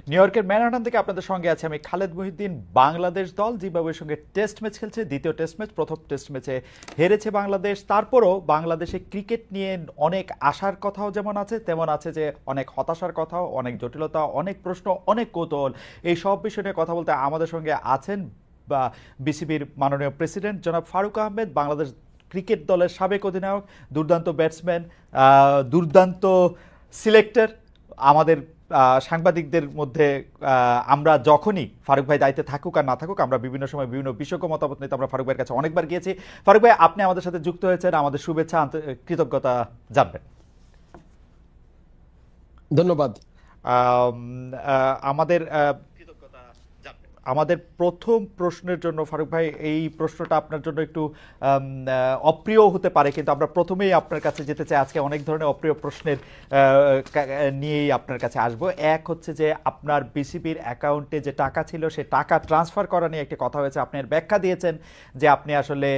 New ইয়র্কের Manhattan থেকে আপনাদের সঙ্গে আছে আমি খালেদ মহিউদ্দিন। বাংলাদেশ দল জিম্বাবুয়ের সঙ্গে টেস্ট ম্যাচ খেলছে, দ্বিতীয় টেস্ট ম্যাচ। প্রথম টেস্ট ম্যাচে হেরেছে বাংলাদেশ। তারপরও বাংলাদেশে ক্রিকেট নিয়ে অনেক আশার কথাও যেমন আছে, তেমন আছে যে অনেক হতাশার কথাও, অনেক জটিলতা, অনেক প্রশ্ন, অনেক কৌতূহল। এই সব বিষয় নিয়ে কথা বলতে আমাদের সঙ্গে আছেন বা বিসিবির মাননীয় প্রেসিডেন্ট জনাব ফারুক আহমেদ, বাংলাদেশ ক্রিকেট দলের সাবেক অধিনায়ক, দুর্দান্ত ব্যাটসম্যান, দুর্দান্ত সিলেক্টর। আমাদের সাংবাদিকদের মধ্যে আমরা যখনই ফারুক ভাই দায়িত্বে থাকুক আর না থাকুক, আমরা বিভিন্ন সময় বিভিন্ন বিশেষজ্ঞ মতামত নিতে আমরা ফারুক ভাইয়ের কাছে অনেকবার গিয়েছি। ফারুক ভাই, আপনি আমাদের সাথে যুক্ত হয়েছেন, আমাদের শুভেচ্ছা, কৃতজ্ঞতা জানবেন। ধন্যবাদ। আমাদের আমাদের প্রথম প্রশ্নের জন্য ফারুক ভাই, এই প্রশ্নটা আপনার জন্য একটু অপ্রিয় হতে পারে, কিন্তু আমরা প্রথমেই আপনার কাছে যেতে চাই। আজকে অনেক ধরনের অপ্রিয় প্রশ্নের নিয়েই আপনার কাছে আসবো। এক হচ্ছে যে আপনার বিসিবির অ্যাকাউন্টে যে টাকা ছিল, সে টাকা ট্রান্সফার করা নিয়ে একটি কথা হয়েছে। আপনি ব্যাখ্যা দিয়েছেন যে আপনি আসলে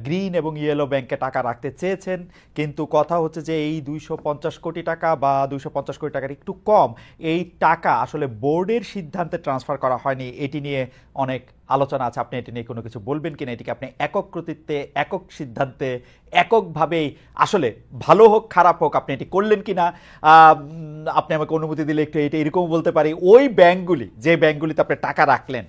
গ্রিন এবং ইয়েলো ব্যাংকে টাকা রাখতে চেয়েছেন, কিন্তু কথা হচ্ছে যে এই 250 কোটি টাকা বা 250 কোটি টাকার একটু কম, এই টাকা আসলে বোর্ডের সিদ্ধান্তে ট্রান্সফার করা হয়নি। এটি নিয়ে অনেক আলোচনা আছে। আপনি এটি নিয়ে কোনো কিছু বলবেন কিনা? এটিকে আপনি একক কর্তৃত্বে, একক সিদ্ধান্তে, এককভাবেই, আসলে ভালো হোক খারাপ হোক, আপনি এটি করলেন কিনা? আপনি আমাকে অনুমতি দিলে একটু এটা এরকম বলতে পারি, ওই ব্যাংকগুলি, যে ব্যাংকগুলিতে আপনি টাকা রাখলেন,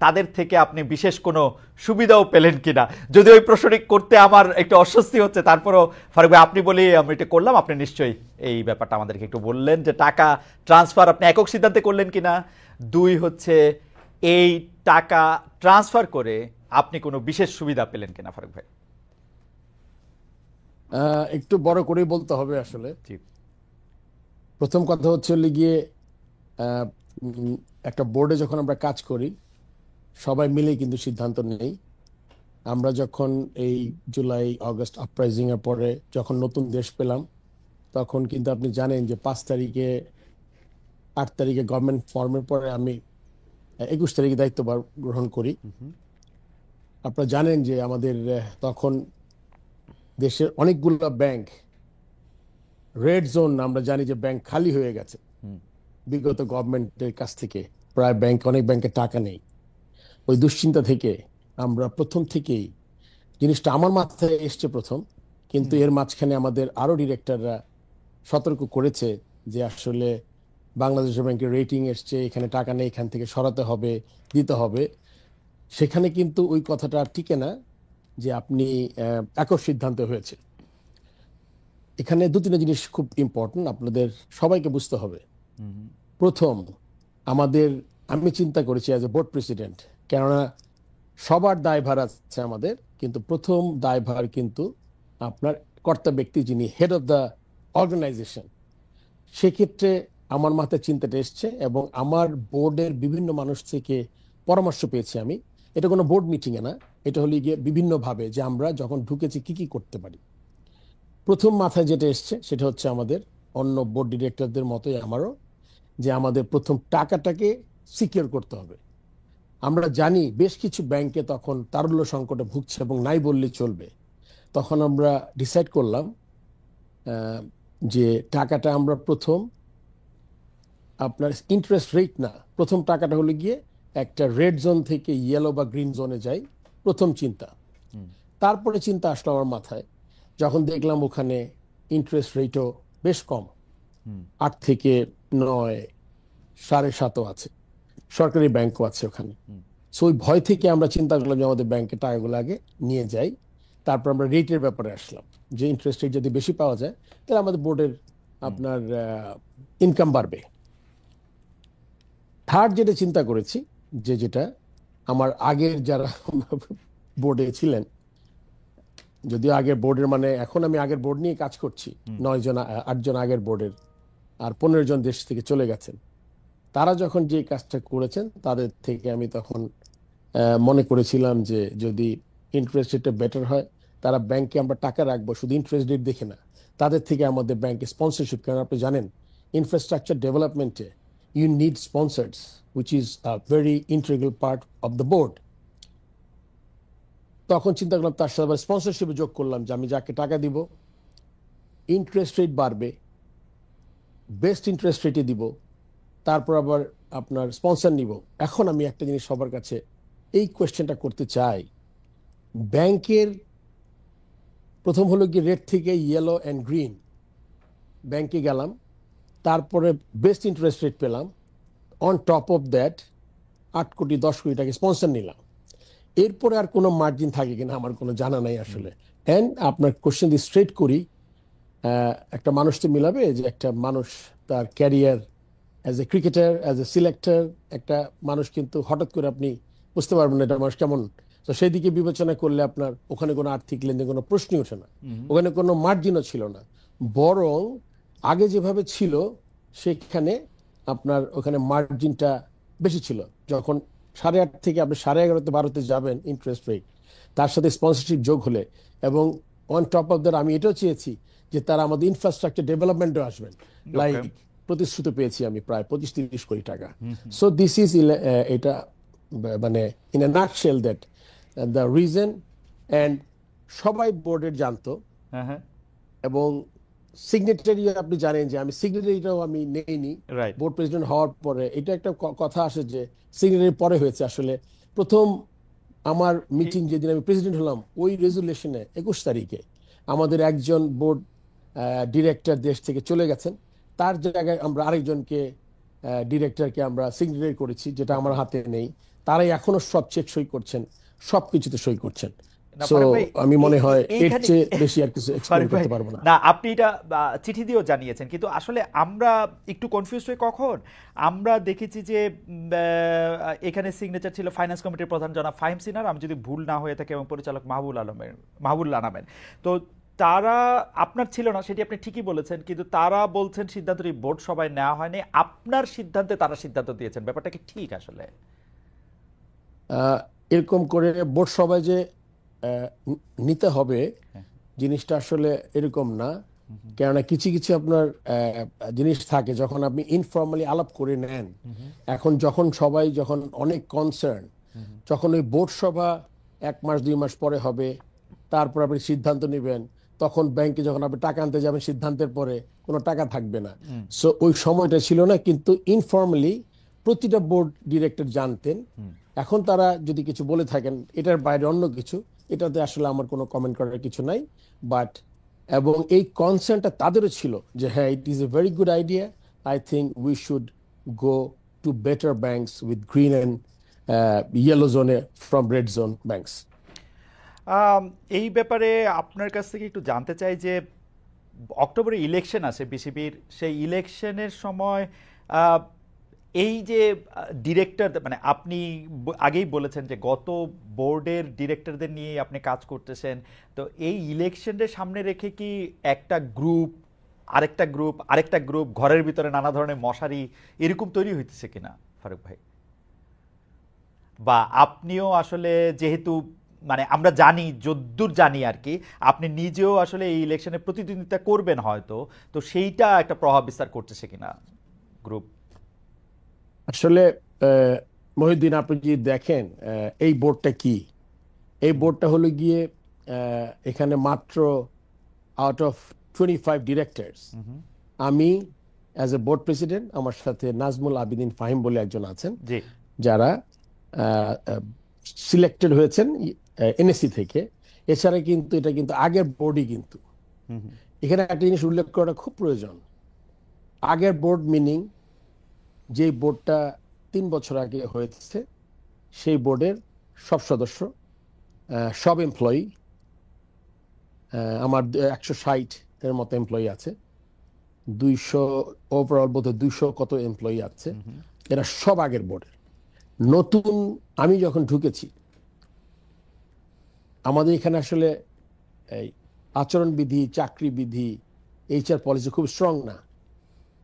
তাদের থেকে আপনি বিশেষ কোনো সুবিধাও পেলেন কিনা? যদি ওই প্রশ্নটি করতে আমার একটু অস্বস্তি হচ্ছে, তারপরও ফারুক ভাই আপনি বলি আমি এটা করলাম, আপনি নিশ্চয়ই এই ব্যাপারটা আমাদেরকে একটু বললেন যে টাকা ট্রান্সফার আপনি একক সিদ্ধান্তে করলেন কিনা। দুই হচ্ছে, এই টাকা ট্রান্সফার করে আপনি কোনো বিশেষ সুবিধা পেলেন কিনা ফারুক ভাই? একটু বড় করেই বলতে হবে আসলে। প্রথম কথা হচ্ছে গিয়ে একটা বোর্ডে যখন আমরা কাজ করি সবাই মিলেই কিন্তু সিদ্ধান্ত নেই। আমরা যখন এই জুলাই আগস্ট আপরাইজিং এর পরে যখন নতুন দেশ পেলাম, তখন কিন্তু আপনি জানেন যে 5 তারিখে 8 তারিখে গভর্নমেন্ট ফর্মের পরে আমি 21 তারিখে দায়িত্ব গ্রহণ করি। আপনারা জানেন যে আমাদের তখন দেশের অনেকগুলো ব্যাংক রেড জোন, আমরা জানি যে ব্যাংক খালি হয়ে গেছে বিগত গভর্নমেন্টের কাছ থেকে। প্রায় অনেক ব্যাংকে টাকা নেই। ওই দুশ্চিন্তা থেকে আমরা প্রথম থেকেই, জিনিসটা আমার মাথায় এসছে প্রথম, কিন্তু এর মাঝখানে আমাদের আরো ডিরেক্টররা সতর্ক করেছে যে আসলে বাংলাদেশ ব্যাংকের রেটিং এসছে, এখানে টাকা নেই, এখান থেকে সরাতে হবে, দিতে হবে। সেখানে কিন্তু ওই কথাটা টিকে না যে আপনি একক সিদ্ধান্ত হয়েছে। এখানে 2-3 জিনিস খুব ইম্পর্টেন্ট, আপনাদের সবাইকে বুঝতে হবে। প্রথম, আমি চিন্তা করেছি অ্যাজ এ বোর্ড প্রেসিডেন্ট, কেননা সবার দায়ভার আছে আমাদের, কিন্তু প্রথম দায়ভার কিন্তু আপনার কর্তা ব্যক্তি, যিনি হেড অফ দ্য অর্গানাইজেশন। সেক্ষেত্রে আমার মাথায় চিন্তাটা এসছে এবং আমার বোর্ডের বিভিন্ন মানুষ থেকে পরামর্শ পেয়েছি আমি। এটা কোনো বোর্ড মিটিংয়ে না, এটা হলো গিয়ে বিভিন্নভাবে যে আমরা যখন ঢুকেছি কি কি করতে পারি। প্রথম মাথায় যেটা এসছে সেটা হচ্ছে আমাদের অন্য বোর্ড ডিরেক্টরদের মতোই আমারও, যে আমাদের প্রথম টাকাটাকে সিকিউর করতে হবে। আমরা জানি বেশ কিছু ব্যাংকে তখন তারল্য সংকটে ভুগছে এবং নাই বললে চলবে। তখন আমরা ডিসাইড করলাম যে টাকাটা আমরা প্রথম আপনার ইন্টারেস্ট রেট না, প্রথম টাকাটা হলো গিয়ে একটা রেড জোন থেকে ইয়েলো বা গ্রিন জোনে যাই, প্রথম চিন্তা। তারপরে চিন্তা আসলো আমার মাথায় যখন দেখলাম ওখানে ইন্টারেস্ট রেটও বেশ কম, 8 থেকে 9, 7.5 আছে, সরকারি ব্যাংকও আছে ওখানে। সো ওই ভয় থেকে আমরা চিন্তা করলাম যে আমাদের ব্যাংকে টাকাগুলো আগে নিয়ে যাই। তারপর আমরা রেটের ব্যাপারে আসলাম, যে ইন্টারেস্ট রেট যদি বেশি পাওয়া যায় তাহলে আমাদের বোর্ডের আপনার ইনকাম বাড়বে। থার্ড যেটা চিন্তা করেছি, যেটা আমার আগের যারা বোর্ডে ছিলেন, যদিও আগের বোর্ডের মানে এখন আমি আগের বোর্ড নিয়ে কাজ করছি, 8 জন আগের বোর্ডের, আর 15 জন দেশ থেকে চলে গেছেন। তারা যখন যে কাজটা করেছেন তাদের থেকে আমি তখন মনে করেছিলাম যে যদি ইন্টারেস্ট রেটটা বেটার হয়, তারা ব্যাংকে আমরা টাকা রাখবো শুধু ইন্টারেস্ট রেট দেখে না, তাদের থেকে আমাদের ব্যাংকে স্পন্সরশিপ। কারণ আপনি জানেন ইনফ্রাস্ট্রাকচার ডেভেলপমেন্টে you need sponsors, which is a very integral part of the board. তখন চিন্তা করলাম তার সাথে আবার স্পন্সরশিপে যোগ করলাম যে আমি যাকে টাকা দিব ইন্টারেস্ট রেট বাড়বে, বেস্ট ইন্টারেস্ট রেটে দিব, তারপর আবার আপনার স্পন্সর নিব। এখন আমি একটা জিনিস সবার কাছে এই কোয়েশ্চেনটা করতে চাই, ব্যাংকের প্রথম হলো কি রেড থেকে ইয়েলো অ্যান্ড গ্রিন, ব্যাংকে গেলাম, তারপরে বেস্ট ইন্টারেস্ট রেট পেলাম, অন টপ অফ দ্যাট 8 কোটি 10 কোটি টাকা স্পন্সর নিলাম। এরপরে আর কোনো মার্জিন থাকে কিনা আমার কোনো জানা নাই আসলে। অ্যান্ড আপনার কোশ্চেন দিয়ে স্ট্রেট করি, একটা মানুষ তো মিলাবে যে একটা মানুষ তার career as a cricketer, as a selector, একটা মানুষ কিন্তু হঠাৎ করে আপনি বুঝতে পারবেন না এটা মানুষ কেমন। তো সেই দিকে বিবেচনা করলে আপনার ওখানে কোনো আর্থিক লেনদেন কোনো প্রশ্নই ওঠে না, ওখানে কোনো মার্জিনও ছিল না। বরং আগে যেভাবে ছিল সেখানে আপনার ওখানে মার্জিনটা বেশি ছিল। যখন 8.5 থেকে আপনি 11.5 12 যাবেন ইন্টারেস্ট রেট, তার সাথে স্পন্সরশিপ যোগ হলে, এবং অন টপ অফ দ্যাট আমি এটাও চেয়েছি যে তারা আমাদের ইনফ্রাস্ট্রাকচার ডেভেলপমেন্টও আসবেন, লাইক প্রতিশ্রুতি পেয়েছি আমি প্রায় 25-30 কোটি টাকা। সো দিস ইজ এটা মানে in a nutshell that the reason. And সবাই বোর্ডের জানতো, এবং সিগনেটারি আপনি জানেন যে আমি সিগনেটারিটাও আমি নেইনি বোর্ড প্রেসিডেন্ট হওয়ার পরে। এটা একটা কথা আসে যে সিগনেটারি পরে হয়েছে। আসলে প্রথম আমার মিটিং যেদিন আমি প্রেসিডেন্ট হলাম, ওই রেজুলেশনে 21 তারিখে আমাদের একজন বোর্ড ডিরেক্টর দেশ থেকে চলে গেছেন, তার জায়গায় আমরা আরেকজনকে ডিরেক্টরকে আমরা সিগনেটারি করেছি, যেটা আমার হাতে নেই। তারাই এখনো সব চেক সই করছেন, সবকিছুতে সই করছেন। সো আমি মনে হয় এর চেয়ে বেশি আর কিছু এক্সপ্লেইন করতে পারবো না। না, আপনি এটা চিঠি দিয়েও জানিয়েছেন, কিন্তু আসলে আমরা একটু কনফিউজ হই। কখন আমরা দেখেছি যে এখানে সিগনেচার ছিল ফাইন্যান্স কমিটির প্রধান জনাব ফাহিম সিনহার, আমি যদি ভুল না হয়ে থাকে, এবং পরিচালক মাহবুবুল্লাহ নামের। তো তারা, আপনার ছিল না সেটি আপনি ঠিকই বলেছেন, কিন্তু তারা বলছেন সিদ্ধান্তটি বোর্ড সভায় নেওয়া হয়নি, আপনার সিদ্ধান্তে তারা সিদ্ধান্ত দিয়েছেন। ব্যাপারটা কি ঠিক আসলে? এরকম করে বোর্ড সভায় যে নিতে হবে জিনিসটা আসলে এরকম না। কেননা কিছু কিছু আপনার জিনিস থাকে যখন আপনি ইনফর্মালি আলাপ করে নেন। এখন যখন সবাই যখন অনেক কনসার্ন, যখন ওই বোর্ড সভা 1 মাস 2 মাস পরে হবে, তারপর আপনি সিদ্ধান্ত নেবেন, তখন ব্যাংকে যখন আপনি টাকা আনতে যাবেন সিদ্ধান্তের পরে কোনো টাকা থাকবে না। সো ওই সময়টা ছিল না, কিন্তু ইনফর্মালি প্রতিটা বোর্ড ডিরেক্টর জানতেন। এখন তারা যদি কিছু বলে থাকেন এটার বাইরে অন্য কিছু, এটাতে আসলে আমার কোনো কমেন্ট করার কিছু নাই। বাট এবং এই কনসার্নটা তাদেরও ছিল যে হ্যাঁ, it is a very good idea, I think we should go to better banks with green and yellow জোনে ফ্রম রেড জোন ব্যাংকস। এই ব্যাপারে আপনার কাছ থেকে একটু জানতে চাই যে অক্টোবরে ইলেকশন আছে বিসিবির, সেই ইলেকশনের সময় এই যে ডিরেক্টর, মানে আপনি আগেই বলেছেন যে গত বোর্ডের ডিরেক্টরদের নিয়ে আপনি কাজ করতেছেন, তো এই ইলেকশনের সামনে রেখে কি একটা গ্রুপ আরেকটা গ্রুপ ঘরের ভিতরে নানা ধরনের মশারি এরকম তৈরি হইতেছে কিনা ফারুক ভাই? বা আপনিও আসলে যেহেতু, মানে আমরা জানি, যদ্দূর জানি আর কি, আপনি নিজেও আসলে এই ইলেকশনে প্রতিদ্বন্দ্বিতা করবেন হয়তো, তো সেইটা একটা প্রভাব বিস্তার করতেছে কিনা গ্রুপ? আসলে মহিউদ্দিন, আপনি যদি দেখেন এই বোর্ডটা কি, এই বোর্ডটা হলো গিয়ে এখানে মাত্র আউট অফ 25 ডিরেক্টরস, আমি অ্যাজ এ বোর্ড প্রেসিডেন্ট, আমার সাথে নাজমুল আবিদিন ফাহিম বলে একজন আছেন, যারা সিলেক্টেড হয়েছেন এনএসসি থেকে। এছাড়া কিন্তু এটা কিন্তু আগের বোর্ডই, কিন্তু এখানে একটা জিনিস উল্লেখ করাটা খুব প্রয়োজন। আগের বোর্ড মিনিং যে বোর্ডটা 3 বছর আগে হয়েছে, সেই বোর্ডের সব সদস্য, সব এমপ্লয়ি, আমার 160-এর মতো এমপ্লয়ি আছে, 200 ওভারঅল, বোধহয় 200 কত এমপ্লয়ি আছে, এরা সব আগের বোর্ডের। নতুন আমি যখন ঢুকেছি, আমাদের এখানে আসলে এই আচরণবিধি, চাকরি বিধি, এইচআর পলিসি খুব স্ট্রং না।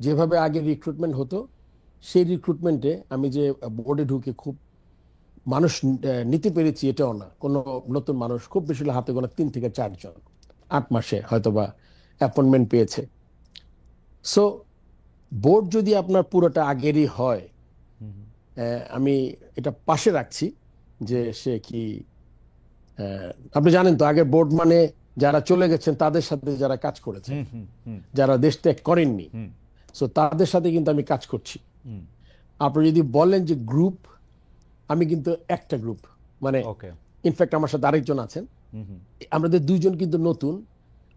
যেভাবে আগে রিক্রুটমেন্ট হতো, সেই রিক্রুটমেন্টে আমি যে বোর্ডে ঢুকে খুব মানুষ নিতে পেরেছি এটাও না। কোনো নতুন মানুষ খুব বেশি হাতে গোনা 3 থেকে 4 জন 8 মাসে হয়তোবা অ্যাপয়েন্টমেন্ট পেয়েছে। সো বোর্ড যদি আপনার পুরোটা আগেরই হয়, আমি এটা পাশে রাখছি যে সে কি, আপনি জানেন তো আগের বোর্ড মানে যারা চলে গেছেন তাদের সাথে যারা কাজ করেছে, যারা দেশ ত্যাগ করেননি, সো তাদের সাথে কিন্তু আমি কাজ করছি। আপনি যদি বলেন যে গ্রুপ, আমি কিন্তু একটা গ্রুপ, মানে ওকে। ইনফ্যাক্ট আমার সাথে আরেকজন আছেন, হুম হুম আমাদের দুইজন কিন্তু নতুন,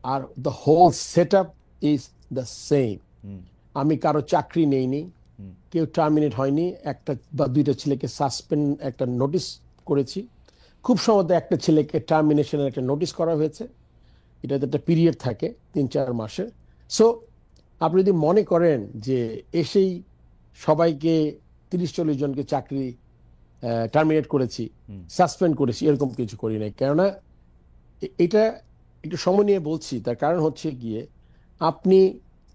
আর the whole set up is the same. Hmm আমি কারো চাকরি নেইনি, হুম কেউ টার্মিনেট হয়নি, একটা বা দুইটা ছেলেকে সাসপেন্ড একটা নোটিশ করেছি, খুব সম্ভবত একটা ছেলেকে টার্মিনেশনের একটা নোটিশ করা হয়েছে, এটাতে একটা পিরিয়ড থাকে 3-4 মাসের। সো আপনি যদি মনে করেন যে এসেই সবাইকে 30-40 জনকে চাকরি টার্মিনেট করেছি, হুম সাসপেন্ড করেছি, এরকম কিছু করি নাই। কেননা এটা একটু সময় নিয়ে বলছি, তার কারণ হচ্ছে গিয়ে আপনি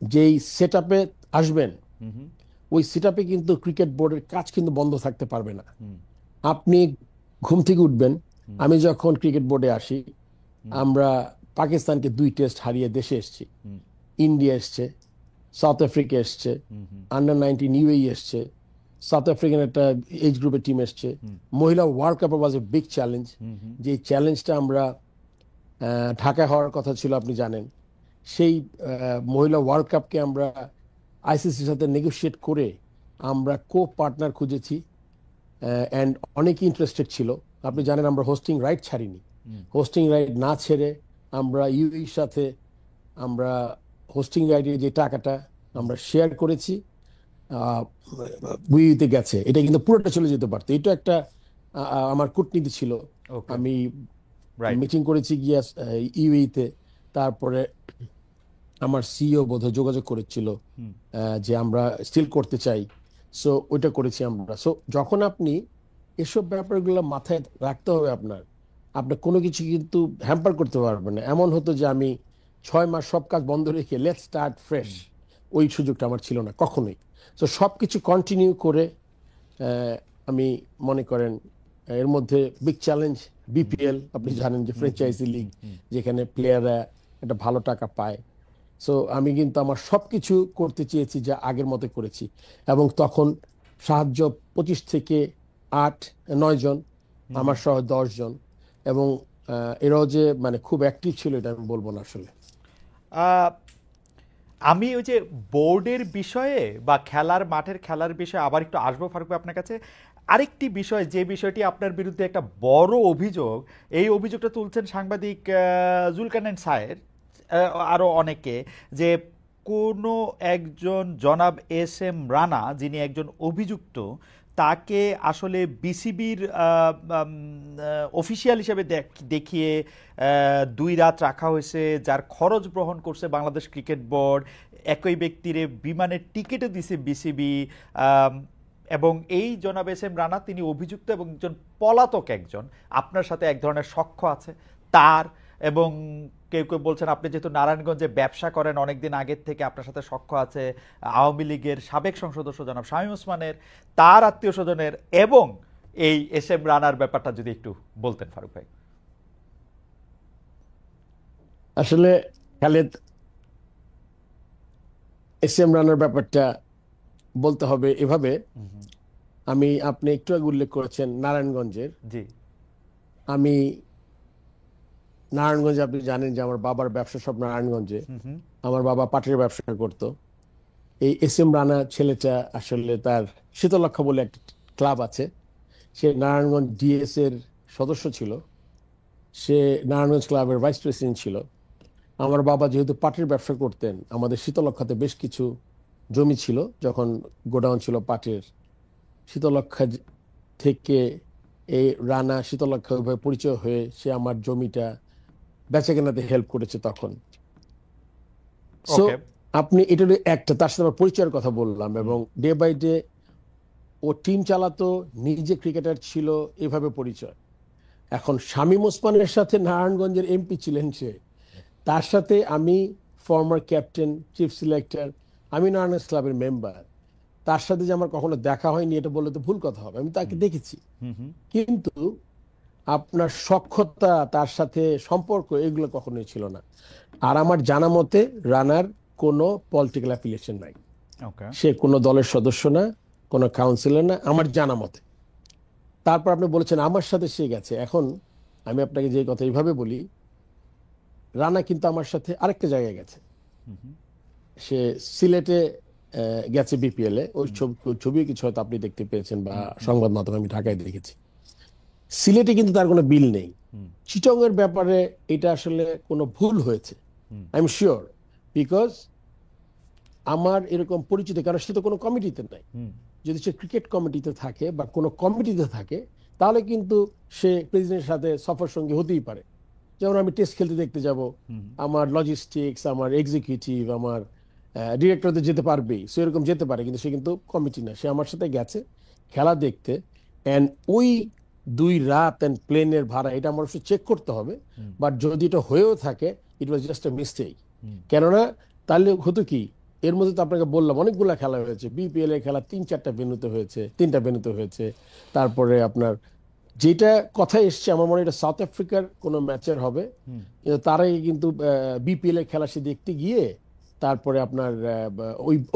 যেই সেট আপে আসবেন, হুম হুম ওই সেট আপে কিন্তু ক্রিকেট বোর্ডের কাজ কিন্তু বন্ধ থাকতে পারবে না। হুম আপনি ঘুম থেকে উঠবেন, হুম আমি যখন ক্রিকেট বোর্ডে আসি, হুম আমরা পাকিস্তানকে 2 টেস্ট হারিয়ে দেশে এসেছি, হুম ইন্ডিয়া এসছে, সাউথ আফ্রিকা এসছে, হুম হুম আন্ডার 19 ইউএই এসছে, সাউথ আফ্রিকান একটা এজ গ্রুপের টিম এসছে, হুম মহিলা world cup was a big challenge. হুম হুম যে চ্যালেঞ্জটা আমরা ঢাকায় হওয়ার কথা ছিল আপনি জানেন, সেই মহিলা ওয়ার্ল্ড কাপকে আমরা আইসিসির সাথে নেগোশিয়েট করে আমরা কো পার্টনার খুঁজেছি, অ্যান্ড অনেকে ইন্টারেস্টেড ছিল। আপনি জানেন আমরা হোস্টিং রাইট ছাড়িনি, হুম হোস্টিং রাইট না ছেড়ে আমরা ইউএইর সাথে আমরা হোস্টিং রাইটের যে টাকাটা হুম আমরা শেয়ার করেছি, বুয়েতে গেছে, এটা কিন্তু পুরোটা চলে যেতে পারতো। এটা একটা আমার কূটনীতি ছিল। ওকে। আমি রাইট। মিটিং করেছি গিয়া ইউএইতে, তারপরে আমার সিইও বোধহয় যোগাযোগ করেছিল হুম যে আমরা স্টিল করতে চাই। সো ওইটা করেছি আমরা। সো যখন আপনি এসব ব্যাপারগুলো মাথায় রাখতে হবে, আপনার আপনার কোনো কিছু কিন্তু হ্যাম্পার করতে পারবেন না। এমন হতো যে আমি 6 মাস সব কাজ বন্ধ রেখে লেটস স্টার্ট ফ্রেশ, হুম ওই সুযোগটা আমার ছিল না কখনোই। তো সব কিছু কন্টিনিউ করে আমি মনে করেন এর মধ্যে বিগ চ্যালেঞ্জ হুম বিপিএল, আপনি হুম জানেন যে হুম হুম ফ্র্যাঞ্চাইজি লিগ, হুম হুম যেখানে প্লেয়াররা একটা ভালো টাকা পায়। সো আমি কিন্তু আমার সবকিছু করতে চেয়েছি যা আগের মতো করেছি, এবং তখন সাহায্য 25 থেকে 8-9 জন, হুম আমার সহ 10 জন, এবং এরাও যে মানে খুব অ্যাক্টিভ ছিল এটা আমি বলবো না আসলে। আহ, আমি ওই যে বোর্ডের বিষয়ে বা খেলার মাঠের খেলার বিষয়ে আবার একটু আসবো ফারুক ভাই আপনার কাছে। আরেকটি বিষয়, যে বিষয়টি আপনার বিরুদ্ধে একটা বড় অভিযোগ, এই অভিযোগটা তুলছেন সাংবাদিক জুলকারনাইন সায়ের, আরও অনেকে, যে কোনো একজন জনাব এস এম রানা, যিনি একজন অভিযুক্ত, তাকে আসলে বিসিবির অফিসিয়াল হিসেবে দেখিয়ে 2 রাত রাখা হয়েছে, যার খরচ বহন করছে বাংলাদেশ ক্রিকেট বোর্ড, একই ব্যক্তিরে বিমানের টিকিটও দিছে বিসিবি। এবং এই জনাব এস এম রানা তিনি অভিযুক্ত এবং একজন পলাতক, একজন আপনার সাথে এক ধরনের সখ্য আছে তার। এবং কেউ কেউ বলছেন আপনি যেহেতু নারায়ণগঞ্জে ব্যবসা করেন অনেকদিন আগের থেকে, আপনার সাথে সখ্য আছে আওয়ামী লীগের সাবেক সংসদ সদস্য জনাব শামীম ওসমানের, তার আত্মীয় স্বজনের, এবং এই এস এম রানার ব্যাপারটা যদি একটু বলতেন ফারুক ভাই। আসলে খালেদ, এস এম রানার ব্যাপারটা বলতে হবে এভাবে। আপনি একটু আগে উল্লেখ করেছেন নারায়ণগঞ্জের। জি। আমি নারায়ণগঞ্জে, আপনি জানেন যে আমার বাবার ব্যবসা সব নারায়ণগঞ্জে। হুম হুম আমার বাবা পাটের ব্যবসা করতো। এই এস এম রানা ছেলেটা আসলে তার শীতলক্ষা বলে একটা ক্লাব আছে, সে নারায়ণগঞ্জ ডিএস এর সদস্য ছিল, সে নারায়ণগঞ্জ ক্লাবের ভাইস প্রেসিডেন্ট ছিল। আমার বাবা যেহেতু পাটের ব্যবসা করতেন, আমাদের শীতলক্ষাতে বেশ কিছু জমি ছিল, যখন গোডাউন ছিল পাটের। শীতলক্ষা থেকে এই রানা শীতলক্ষা ওইভাবে পরিচয় হয়ে সে আমার জমিটা বেচাকেনাতে হেল্প করেছে তখন। So okay. আপনি এটা হলো একটা, তার সাথে আমার পরিচয়ের কথা বললাম, এবং ডে বাই ডে ও টিম চালাতো, নিজে ক্রিকেটার ছিল, এভাবে পরিচয়। এখন শামীম ওসমানের সাথে নারায়ণগঞ্জের এমপি ছিলেন সে, তার সাথে আমি ফর্মার ক্যাপ্টেন, চিফ সিলেক্টর, আমি নারায়ণগঞ্জ ক্লাবের মেম্বার, তার সাথে যে আমার কখনো দেখা হয়নি এটা বললে তো ভুল কথা হবে, আমি তাকে দেখেছি। হুম হুম কিন্তু আপনার সখ্যতা, তার সাথে সম্পর্ক, এগুলো কখনোই ছিল না। আর আমার জানা মতে রানার কোনো পলিটিক্যাল অ্যাফিলিয়েশন নাই, ওকে। সে কোনো দলের সদস্য না, কোনো কাউন্সিলর না আমার জানা মতে। তারপর আপনি বলেছেন আমার সাথে সে গেছে। এখন আমি আপনাকে যে কথা এইভাবে বলি, রানা কিন্তু আমার সাথে আরেকটা জায়গায় গেছে। হুম হুম সে সিলেটে গেছে বিপিএল এ, ওই ছবি কিছু হয়তো আপনি দেখতে পেয়েছেন বা সংবাদ মাধ্যমে আমি ঢাকায় দেখেছি। সিলেটে কিন্তু তার কোনো বিল নেই। চিটং এর ব্যাপারে এটা আসলে কোনো ভুল হয়েছে, আই এম শিওর, বিকজ আমার এরকম পরিচিত, কারণ সে তো কোনো কমিটিতে নাই। যদি সে ক্রিকেট কমিটিতে থাকে বা কোনো কমিটিতে থাকে তাহলে কিন্তু সে প্রেসিডেন্টের সাথে সফর সঙ্গী হতেই পারে। যেমন আমি টেস্ট খেলতে দেখতে যাব, আমার লজিস্টিক্স, আমার এক্সিকিউটিভ, আমার ডিরেক্টরদের যেতে পারবেই, সো এরকম যেতে পারে, কিন্তু সে কিন্তু কমিটি না। সে আমার সাথে গেছে খেলা দেখতে, অ্যান্ড ওই 2 রাত অ্যান্ড প্লেনের ভাড়া এটা আমার অবশ্যই চেক করতে হবে, বাট যদি এটা হয়েও থাকে ইট ওয়াজ জাস্ট এ মিস্টেক। কেননা তাহলে হতো কি, এর মধ্যে তো আপনাকে বললাম অনেকগুলা খেলা হয়েছে, বিপিএল এর খেলা 3-4টা ভেন্যুতে হয়েছে, 3টা ভেন্যুতে হয়েছে। তারপরে আপনার যেটা কথা এসছে, আমার মনে হয় এটা সাউথ আফ্রিকার কোনো ম্যাচের হবে, কিন্তু তারাই কিন্তু বিপিএল এর খেলা সে দেখতে গিয়ে তারপরে আপনার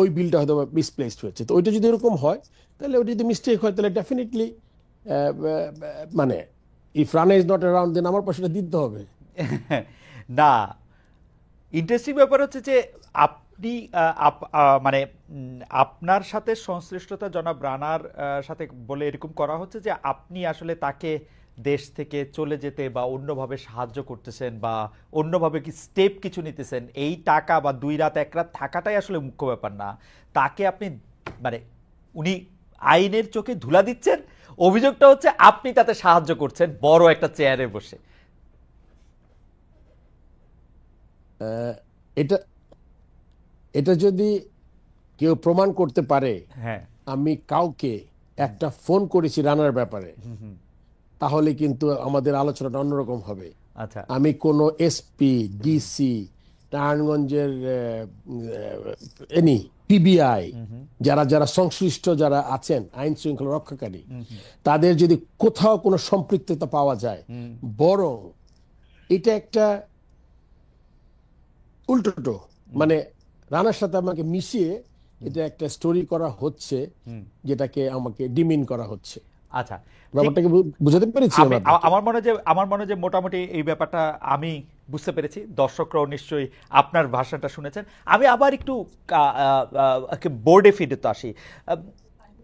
ওই বিলটা হয়তো মিসপ্লেসড হয়েছে। তো ওইটা যদি এরকম হয়, তাহলে ওইটা যদি মিস্টেক হয়, তাহলে ডেফিনেটলি মানে if Rana is not around then আমার পয়সাটা দিতে হবে। না, ইন্টারেস্টিং ব্যাপার হচ্ছে যে আপনি মানে আপনার সাথে সংশ্লিষ্টতা জনাব রানার সাথে বলে এরকম করা হচ্ছে যে আপনি আসলে তাকে দেশ থেকে চলে যেতে বা অন্যভাবে সাহায্য করতেছেন বা অন্যভাবে কি স্টেপ কিছু নিতেছেন, এই টাকা বা 2 রাত 1 রাত থাকাটাই আসলে মুখ্য ব্যাপার না। তাকে আপনি মানে উনি আইনের চোখে ধুলা দিচ্ছেন, অভিযোগটা হচ্ছে আপনি তাতে সাহায্য করছেন বড় একটা চেয়ারে বসে। এটা এটা যদি কেউ প্রমাণ করতে পারে হ্যাঁ, আমি কাউকে একটা ফোন করেছি রানার ব্যাপারে, তাহলে কিন্তু আমাদের আলোচনাটা অন্যরকম হবে। আচ্ছা, আমি কোনো এসপি, ডিসি, নারায়ণগঞ্জের এনি পিবিআই, যারা যারা সংশ্লিষ্ট যারা আছেন আইন শৃঙ্খলা রক্ষাকারী, তাদের যদি কোথাও কোনো সম্পৃক্ততা পাওয়া যায়, বরং এটা একটা উল্টো, মানে রানার সাথে আমাকে মিশিয়ে এটা একটা স্টোরি করা হচ্ছে, যেটাকে আমাকে ডিমিন করা হচ্ছে। আচ্ছা, ব্যাপারটাকে বুঝাতে পেরেছি আমি আপনাকে? আমার মনে হয় যে মোটামুটি এই ব্যাপারটা আমি বুঝতে পেরেছি, দর্শকরাও নিশ্চয়ই আপনার ভাষণটা শুনেছেন। আমি আবার একটু বোর্ডে ফিরে তো আসি।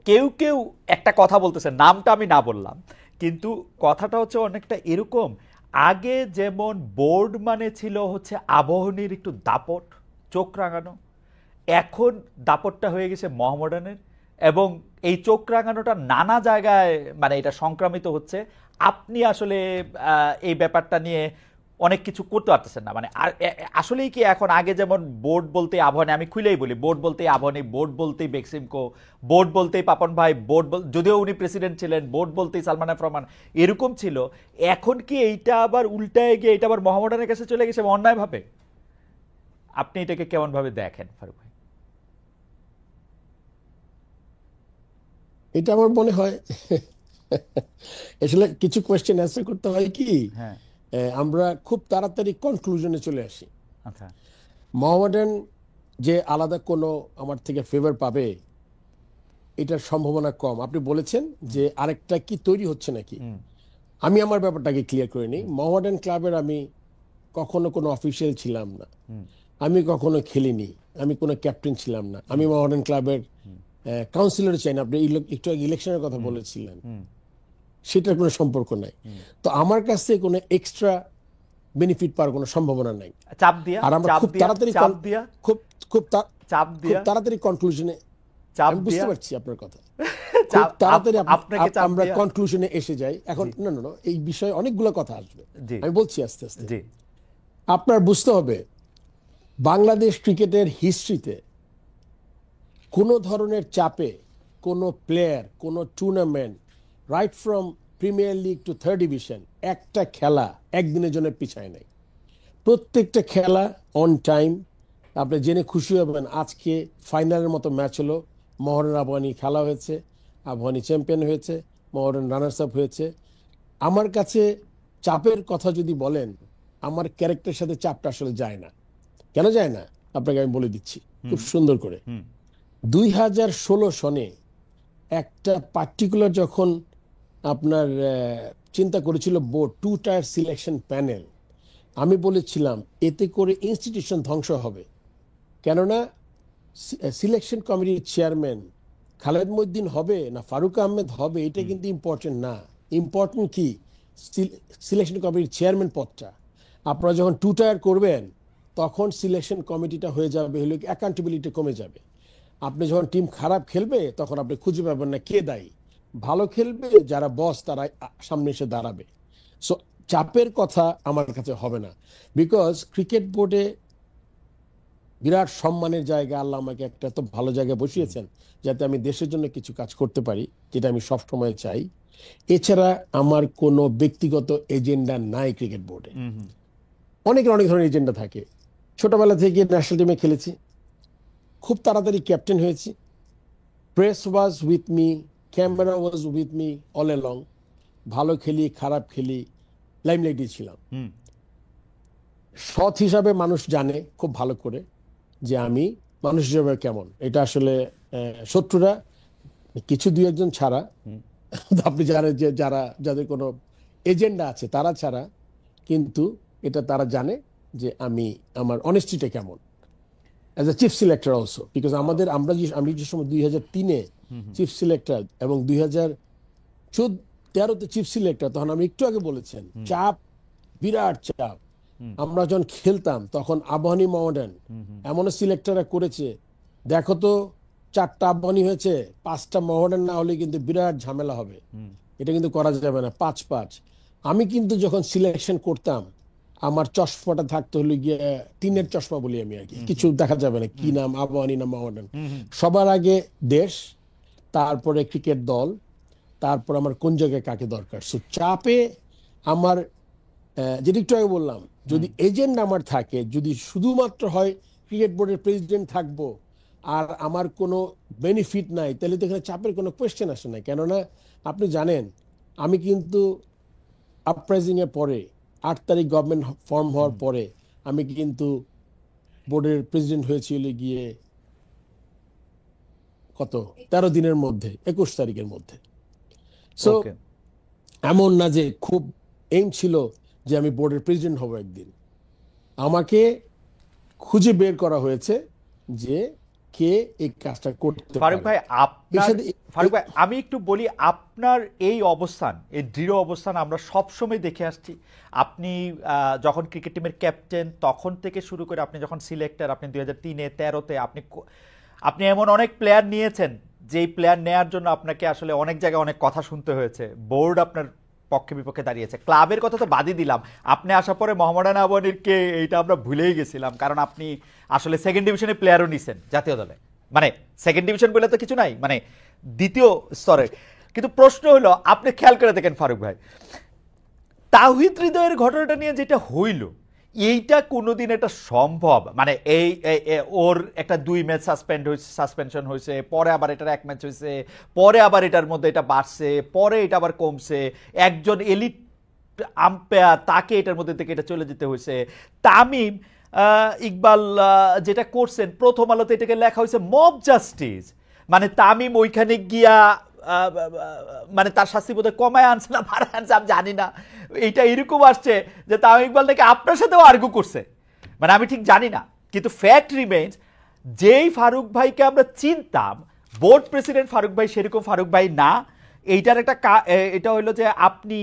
কেউ কেউ একটা কথা বলতেছেন, নামটা আমি না বললাম, কিন্তু কথাটা হচ্ছে অনেকটা এরকম, আগে যেমন বোর্ড মানে ছিল হচ্ছে আবাহনীর একটু দাপট, চোখ রাঙানো, এখন দাপটটা হয়ে গেছে মোহামেডানের, এবং এই চোখ রাঙানোটা নানা জায়গায় মানে এটা সংক্রামিত হচ্ছে। আপনি আসলে এই ব্যাপারটা নিয়ে অনেক কিছু করতে পারতেছেন না, মানে আসলেই কি এখন আগে যেমন বোর্ড বলতে আবাহনী, আমি খুলেই বলি, বোর্ড বলতেই আবাহনী, বোর্ড বলতেই বেক্সিমকো, বোর্ড বলতেই পাপন ভাই, যদিও উনি প্রেসিডেন্ট ছিলেন, বোর্ড বলতেই সালমান এফ রহমান, এরকম ছিল। এখন কি এইটা আবার উল্টায় গিয়ে এটা আবার মোহামেডানের কাছে চলে গেছে অন্যায়ভাবে? আপনি এটাকে কেমন ভাবে দেখেন ফারুক ভাই? এটা আমার মনে হয় আসলে কিছু কোয়েশ্চেন অ্যান্সার করতে হয় কি, হ্যাঁ, আমরা খুব তাড়াতাড়ি কনক্লুশনে চলে আসি। আচ্ছা, মোহামেডান যে আলাদা কোনো আমার থেকে ফেভার পাবে এটার সম্ভাবনা কম। আপনি বলেছেন যে আরেকটা কি তৈরি হচ্ছে নাকি, আমি আমার ব্যাপারটাকে ক্লিয়ার করে নিই। মোহামেডান ক্লাবের আমি কখনো কোনো অফিসিয়াল ছিলাম না, আমি কখনো খেলিনি, আমি কোনো ক্যাপ্টেন ছিলাম না, আমি মোহামেডান ক্লাবের কাউন্সিলর চাই না। আপনি একটু আগে ইলেকশনের কথা বলেছিলেন, সেটার কোনো সম্পর্ক নাই। তো আমার কাছে কোনো এক্সট্রা বেনিফিট পাওয়ার কোনো সম্ভাবনা নাই। চাপ দিয়া, আর আমরা চাপ খুব দিয়া, তাড়াতাড়ি চাপ দিয়া, খুব খুব চাপ খুব দিয়া, তাড়াতাড়ি কনক্লুশনে, চাপ আমি বুঝতে দিয়া, পারছি আপনার কথা, খুব তাড়াতাড়ি আপনাকে চাপ আমরা দিয়া। কনক্লুশনে এসে যাই। এখন না না না, এই বিষয়ে অনেকগুলো কথা আসবে, জি, আমি বলছি আস্তে আস্তে। জি, আপনার বুঝতে হবে বাংলাদেশ ক্রিকেটের হিস্ট্রিতে কোনো ধরনের চাপে কোনো প্লেয়ার, কোনো tournament, right from premier league to third division, একটা খেলা একদিনের জন্য পিছায় নাই। প্রত্যেকটা খেলা অন টাইম। আপনি জেনে খুশি হবেন আজকে ফাইনালের মতো ম্যাচ হলো, মোহন আবাহনী খেলা হয়েছে, আবাহনী চ্যাম্পিয়ন হয়েছে, মোহন রানার্স আপ হয়েছে। আমার কাছে চাপের কথা যদি বলেন, আমার ক্যারেক্টারের সাথে চাপটা আসলে যায় না। কেন যায় না আপনাকে আমি বলে দিচ্ছি খুব সুন্দর করে। 2016 সনে একটা পার্টিকুলার যখন আপনার চিন্তা করেছিল বোর্ড 2 টায়ার সিলেকশন প্যানেল, আমি বলেছিলাম এতে করে ইনস্টিটিউশন ধ্বংস হবে। কেননা সিলেকশন কমিটির চেয়ারম্যান খালেদ মহিউদ্দিন হবে না ফারুক আহমেদ হবে এটা কিন্তু ইম্পর্টেন্ট না। ইম্পর্টেন্ট কি সিলেকশন কমিটির চেয়ারম্যান পদটা। আপনারা যখন টায়ার করবেন তখন সিলেকশন কমিটিটা হয়ে যাবে হলো অ্যাকাউন্টেবিলিটি কমে যাবে। আপনি যখন টিম খারাপ খেলবে তখন আপনি খুঁজে পাবেন না কে দায়ী। ভালো খেলবে যারা বস তারা সামনে এসে দাঁড়াবে। সো চাপের কথা আমার কাছে হবে না, বিকজ ক্রিকেট বোর্ডে বিরাট সম্মানের জায়গা, আল্লাহ আমাকে একটা এত ভালো জায়গায় বসিয়েছেন যাতে আমি দেশের জন্য কিছু কাজ করতে পারি, যেটা আমি সবসময় চাই। এছাড়া আমার কোনো ব্যক্তিগত এজেন্ডা নাই ক্রিকেট বোর্ডে। অনেকের অনেক ধরনের এজেন্ডা থাকে। ছোটবেলা থেকে ন্যাশনাল টিমে খেলেছি, খুব তাড়াতাড়ি ক্যাপ্টেন হয়েছি, press was with me, camera was with me all along. ভালো খেলি খারাপ খেলি লাইমলাইটে ছিলাম। সৎ হিসাবে মানুষ জানে খুব ভালো করে যে আমি মানুষ হিসাবে কেমন। এটা আসলে শত্রুরা কিছু দুই একজন ছাড়া, আপনি জানেন যে যাদের কোনো এজেন্ডা আছে তারা ছাড়া কিন্তু এটা তারা জানে যে আমার অনেস্টিটা কেমন as a chief selector also. Because আমি যে সময় 2003-এ চিফ সিলেক্টর এবং 2013-তে চিফ সিলেক্টর, তখন আমি একটু আগে বলেছেন চাপ, বিরাট চাপ। আমরা যখন খেলতাম তখন আবাহনী মডার্ন এমন সিলেক্টররা করেছে, দেখো তো 4টা আবাহনী হয়েছে, 5টা মডার্ন না হলে কিন্তু বিরাট ঝামেলা হবে, এটা কিন্তু করা যাবে না 5-5। আমি কিন্তু যখন সিলেকশন করতাম আমার চশমাটা থাকতে হলে গিয়ে টিনের চশমা বলি আমি আর কি, কিছু দেখা যাবে না কি নাম আবাহনী না মডার্ন। সবার আগে দেশ, তারপরে ক্রিকেট দল, তারপর আমার কোন জায়গায় কাকে দরকার। সো চাপে আমার যেটা একটু আগে বললাম, যদি এজেন্ট আমার থাকে, যদি শুধুমাত্র হয় ক্রিকেট বোর্ডের প্রেসিডেন্ট থাকবো আর আমার কোনো বেনিফিট নাই, তাহলে তো এখানে চাপের কোনো কোয়েশ্চেন আসে না। কেননা আপনি জানেন আমি কিন্তু আপরাইজিং এর পরে 8 তারিখ গভর্নমেন্ট ফর্ম হওয়ার পরে আমি কিন্তু বোর্ডের প্রেসিডেন্ট হয়েছিল গিয়ে কত 13 দিনের মধ্যে, 21 তারিখের মধ্যে। সো এমন না যে খুব এইম ছিল যে আমি বোর্ডের প্রেসিডেন্ট হব একদিন। আমাকে খুঁজে বের করা হয়েছে যে কে এই কাজটা করতে পারে। ফারুক ভাই আমি একটু বলি, আপনার এই অবস্থান, এই দৃঢ় অবস্থান আমরা সবসময় দেখে আসছি। আপনি যখন ক্রিকেট টিমের ক্যাপ্টেন তখন থেকে শুরু করে আপনি যখন সিলেক্টর, আপনি 2003-এ 13-তে আপনি এমন অনেক প্লেয়ার নিয়েছেন যেই প্লেয়ার নেয়ার জন্য আপনাকে আসলে অনেক জায়গায় অনেক কথা শুনতে হয়েছে, বোর্ড আপনার পক্ষে বিপক্ষে দাঁড়িয়েছে। ক্লাবের কথা তো বাদই দিলাম, আপনি আসার পরে মোহামেডান আবাহনীর কে এইটা আমরা ভুলেই গেছিলাম, কারণ আপনি আসলে সেকেন্ড ডিভিশনে প্লেয়ারও নিছেন জাতীয় দলে, মানে সেকেন্ড ডিভিশন বলে তো কিছু নাই, মানে দ্বিতীয় স্তরে। কিন্তু প্রশ্ন হলো, আপনি খেয়াল করে দেখেন ফারুক ভাই, তাওহিদ হৃদয়ের ঘটনাটা নিয়ে যেটা হইল, এইটা কোনোদিন এটা সম্ভব? মানে ওর একটা 2 ম্যাচ সাসপেনশন হয়েছে, পরে আবার এটার 1 ম্যাচ হয়েছে, পরে আবার এটার মধ্যে এটা বাড়ছে, পরে এটা আবার কমছে, একজন এলিট আম্পায়ার তাকে এটার মধ্যে থেকে এটা চলে যেতে হয়েছে। তামিম ইকবাল যেটা করছেন, প্রথম আলোতে এটাকে লেখা হয়েছে মব জাস্টিস, মানে তামিম ওইখানে গিয়া মানে তার শাস্তি বোধহয় কমায় আনছে না বাড়ায় আনছে আমি জানি না, এইটা এরকম আসছে যে তামিম ইকবাল নাকি আপনার সাথেও আর্গু করছে, মানে আমি ঠিক জানি না। কিন্তু ফ্যাক্ট রিমেইনস, যেই ফারুক ভাইকে আমরা চিনতাম বোর্ড প্রেসিডেন্ট ফারুক ভাই সেরকম ফারুক ভাই না। এইটার একটা এটা হইলো যে আপনি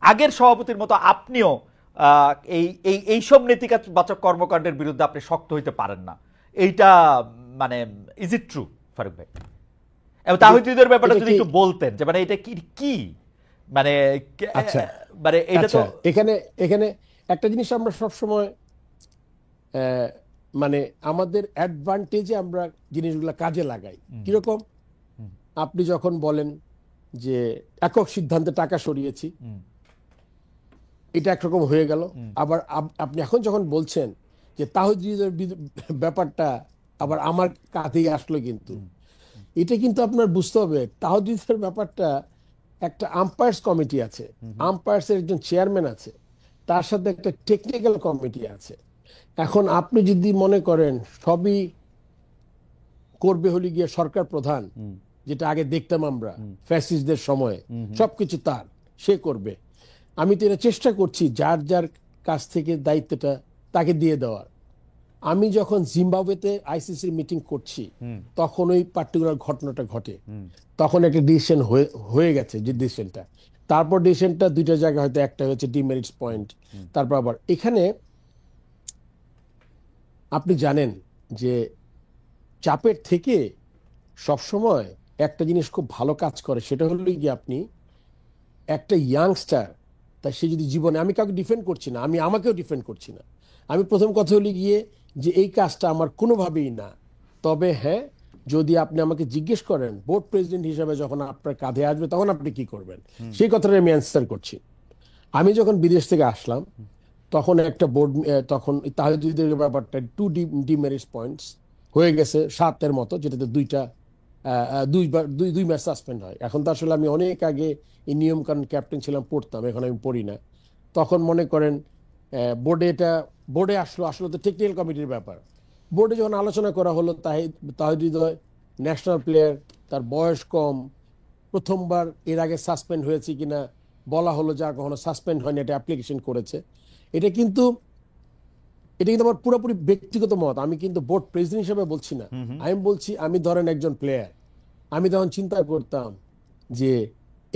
আগের সভাপতির মতো আপনিও এইসব নেতিবাচক কর্মকাণ্ডের বিরুদ্ধে আপনি শক্ত হইতে পারেন না, এইটা মানে ইজ ইট ট্রু ফারুক ভাই? এবং তাহিদের ব্যাপারটা যদি একটু বলতেন যে মানে এটা কি মানে মানে এটা তো এখানে একটা জিনিস আমরা সব সময় মানে আমাদের অ্যাডভান্টেজে আমরা জিনিসগুলো কাজে লাগাই। কিরকম? আপনি যখন বলেন যে একক সিদ্ধান্তে টাকা সরিয়েছি, এটা একরকম হয়ে গেল। আবার আপনি এখন যখন বলছেন যে তাহিদের ব্যাপারটা আবার আমার কাঁধেই আসলো, কিন্তু এটা কিন্তু আপনার বুঝতে হবে তাহিদের ব্যাপারটা একটা আম্পায়ার্স কমিটি আছে, আম্পায়ার্সের একজন চেয়ারম্যান আছে, তার সাথে একটা টেকনিক্যাল কমিটি আছে। এখন আপনি যদি মনে করেন সবই করবে হলে গিয়ে সরকার প্রধান, যেটা আগে দেখতাম আমরা ফ্যাসিস্টদের সময়ে, সবকিছু তার, সে করবে। আমি তো এটা চেষ্টা করছি যার যার কাছ থেকে দায়িত্বটা তাকে দিয়ে দেওয়ার। আমি যখন জিম্বাবুয়েতে আইসিসির মিটিং করছি তখন ওই পার্টিকুলার ঘটনাটা ঘটে, তখন একটা ডিসিশন হয়ে গেছে যে ডিসিশনটা, তারপর ডিসিশনটা দুইটা জায়গায়, হয়তো একটা হচ্ছে ডিমেরিটস পয়েন্ট, তারপর আবার এখানে আপনি জানেন যে চাপের থেকে সবসময় একটা জিনিস খুব ভালো কাজ করে, সেটা হলো কি আপনি একটা ইয়াংস্টার, তা সে যদি জীবনে, আমি কাউকে ডিফেন্ড করছি না, আমি আমাকেও ডিফেন্ড করছি না, আমি প্রথম কথা হলো গিয়ে যে এই কাজটা আমার কোনোভাবেই না। তবে হ্যাঁ, যদি আপনি আমাকে জিজ্ঞেস করেন বোর্ড প্রেসিডেন্ট হিসেবে যখন আপনার কাঁধে আসবে তখন আপনি কি করবেন, সেই কথাটা আমি অ্যান্সার করছি। আমি যখন বিদেশ থেকে আসলাম তখন একটা বোর্ড, তখন তাহিদের ব্যাপারটা ডিমেরিটস পয়েন্টস হয়ে গেছে 7-এর মতো, যেটাতে দুই ম্যাচ সাসপেন্ড হয়। এখন তো আসলে আমি অনেক আগে এই নিয়ম কানুন ক্যাপ্টেন ছিলাম, পড়তাম, এখন আমি পড়ি না। তখন মনে করেন বোর্ডে আসলো তো টেকনিক্যাল কমিটির ব্যাপার। বোর্ডে যখন আলোচনা করা হলো, তাহিদ হৃদয় ন্যাশনাল প্লেয়ার, তার বয়স কম, প্রথমবার এর আগে সাসপেন্ড হয়েছে কিনা বলা হলো, যার কখনো সাসপেন্ড হয়নি, এটা অ্যাপ্লিকেশন করেছে। এটা কিন্তু আমার পুরোপুরি ব্যক্তিগত মত, আমি কিন্তু বোর্ড প্রেসিডেন্ট হিসেবে বলছি না। আমি বলছি, আমি ধরেন একজন প্লেয়ার, আমি তখন চিন্তা করতাম যে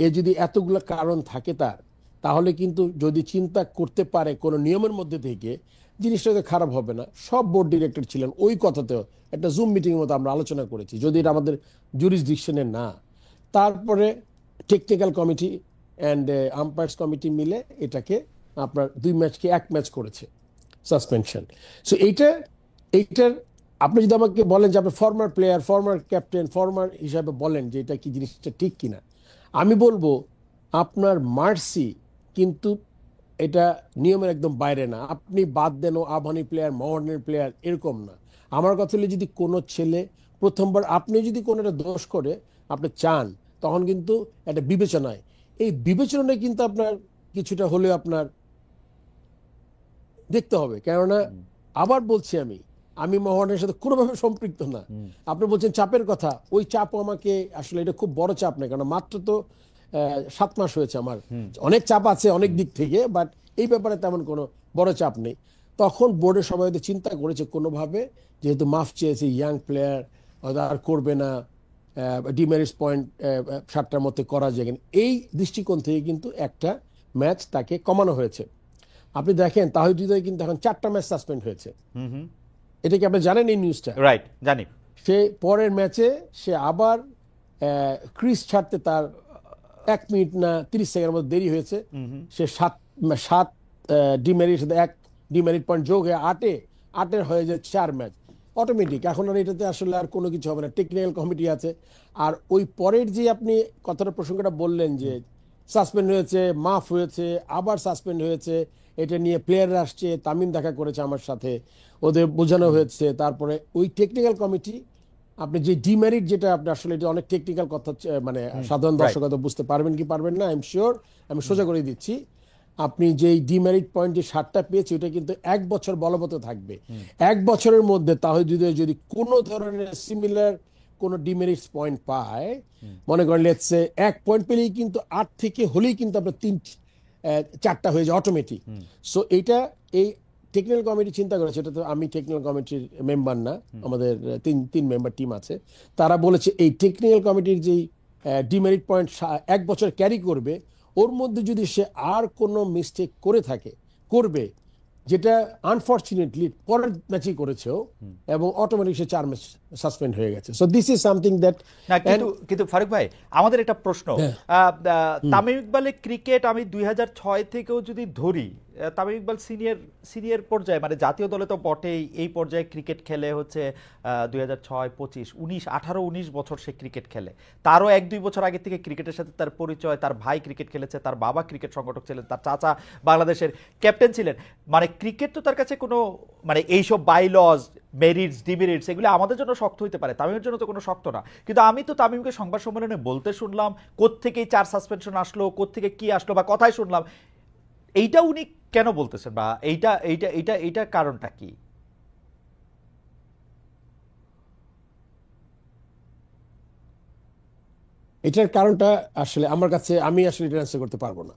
এ যদি এতগুলো কারণ থাকে তার, তাহলে কিন্তু যদি চিন্তা করতে পারে কোনো নিয়মের মধ্যে থেকে, জিনিসটা তো খারাপ হবে না। সব বোর্ড ডিরেক্টর ছিলেন, ওই কথাতেও একটা জুম মিটিং এর মতো আমরা আলোচনা করেছি, যদি এটা আমাদের জুরিসডিকশনে না। তারপরে technical committee and umpires committee মিলে এটাকে আপনার 2 ম্যাচকে 1 ম্যাচ করেছে সাসপেনশন। সো এইটার আপনি যদি আমাকে বলেন যে আপনি former player, former captain, former হিসাবে বলেন যে এটা কি জিনিসটা ঠিক কিনা, আমি বলবো আপনার মার্সি কিন্তু এটা নিয়মের একদম বাইরে না। আপনি বাদ দেন ও আবাহনী প্লেয়ার, মোহামেডানের প্লেয়ার, এরকম না। আমার কথা হলো, যদি কোনো ছেলে প্রথমবার, আপনি যদি কোনো একটা দোষ করে আপনি চান, তখন কিন্তু একটা বিবেচনায়, এই বিবেচনায় কিন্তু আপনার কিছুটা হলেও আপনার দেখতে হবে। কেননা আবার বলছি, আমি মোহামেডানের সাথে কোনোভাবে সম্পৃক্ত না। আপনি বলছেন চাপের কথা, ওই চাপও আমাকে আসলে, এটা খুব বড় চাপ নেই, কারণ মাত্র তো 7 মাস হয়েছে। আমার অনেক চাপ আছে অনেক দিক থেকে, বাট এই ব্যাপারে তেমন কোনো বড় চাপ নেই। তখন বোর্ডের সবাই হয়তো চিন্তা করেছে কোনোভাবে, যেহেতু মাফ চেয়েছে, ইয়াং প্লেয়ার হয়তো আর করবে না, ডিমেরিটস পয়েন্ট 7টার মধ্যে করা যায় কিনা, এই দৃষ্টিকোণ থেকে কিন্তু একটা ম্যাচ তাকে কমানো হয়েছে। আপনি দেখেন তাহিদ হৃদয় কিন্তু এখন 4টা ম্যাচ সাসপেন্ড হয়েছে। এটা কি আপনি জানেন এই নিউজটা? রাইট, জানি। সে পরের ম্যাচে সে আবার ক্রিজ ছাড়তে তার 1 মিনিট না 30 সেকেন্ডের মধ্যে দেরি হয়েছে। সে 7 ডিমেরিট সাথে 1 ডিমেরিট পয়েন্ট যোগ হয়ে 8-এর হয়ে যায় 4 ম্যাচ অটোমেটিক। এখন আর এটাতে আসলে আর কোনো কিছু হবে না, টেকনিক্যাল কমিটি আছে। আর ওই পরের যে আপনি কথাটা প্রসঙ্গটা বললেন যে সাসপেন্ড হয়েছে, মাফ হয়েছে, আবার সাসপেন্ড হয়েছে, এটা নিয়ে প্লেয়াররা আসছে, তামিম দেখা করেছে আমার সাথে, ওদের বোঝানো হয়েছে। তারপরে ওই টেকনিক্যাল কমিটি, আপনি যে ডিমেরিট, যেটা আপনি আসলে এটা অনেক টেকনিক্যাল কথা, মানে সাধারণ দর্শক হয়তো বুঝতে পারবেন কি পারবেন না, আই এম শিওর, আমি সোজা করে দিচ্ছি। আপনি যে ডিমেরিট পয়েন্ট যে 7টা পেয়েছে, ওটা কিন্তু 1 বছর বলবৎ থাকবে। 1 বছরের মধ্যে তাহলে যদি কোনো ধরনের সিমিলার কোনো ডিমেরিটস পয়েন্ট পায়, মনে করেন লেটস সে 1 পয়েন্ট পেলেই কিন্তু 8 থেকে হলেই কিন্তু আপনার 4টা হয়ে যায় অটোমেটিক। সো এইটা এই টেকনিক্যাল কমিটি চিন্তা করেছে। এটা তো আমি টেকনিক্যাল কমিটির মেম্বার না, আমাদের 3 মেম্বার টিম আছে, তারা বলেছে এই টেকনিক্যাল কমিটির যেই ডিমেরিট পয়েন্ট 1 বছর ক্যারি করবে, ওর মধ্যে যদি সে আর কোনো মিস্টেক করে থাকে, করবে, যেটা আনফরচুনেটলি পরের ম্যাচেই করেছেও, এবং অটোমেটিক সে 4 ম্যাচ সাসপেন্ড হয়ে গেছে। So this is something that. না, কিন্তু ফারুক ভাই, আমাদের একটা প্রশ্ন, তামিম ইকবালের ক্রিকেট আমি 2006 থেকেও যদি ধরি, তামিম ইকবাল সিনিয়র পর্যায়ে, মানে জাতীয় দলে তো বটেই, এই পর্যায়ে ক্রিকেট খেলে হচ্ছে 2006, 25, 19, 18, 19 বছর সে ক্রিকেট খেলে। তারও 1-2 বছর আগে থেকে ক্রিকেটের সাথে তার পরিচয়, তার ভাই ক্রিকেট খেলেছে, তার বাবা ক্রিকেট সংগঠক ছিলেন, তার চাচা বাংলাদেশের ক্যাপ্টেন ছিলেন। মানে ক্রিকেট তো তার কাছে কোনো, মানে এইসব বাইলজ, মেরিটস, ডিমেরিটস, এগুলো আমাদের জন্য শক্ত হইতে পারে, তামিমের জন্য তো কোনো শক্ত না। কিন্তু আমি তো তামিমকে সংবাদ সম্মেলনে বলতে শুনলাম, কোত্থেকে 4 সাসপেনশন আসলো, কোত্থেকে কি আসলো, বা কথাই শুনলাম, এইটা উনি কেন বলতেছেন, বা এইটা কারণটা কি? এটার কারণটা আসলে আমার কাছে, আমি আসলে এটা অ্যান্সার করতে পারবো না।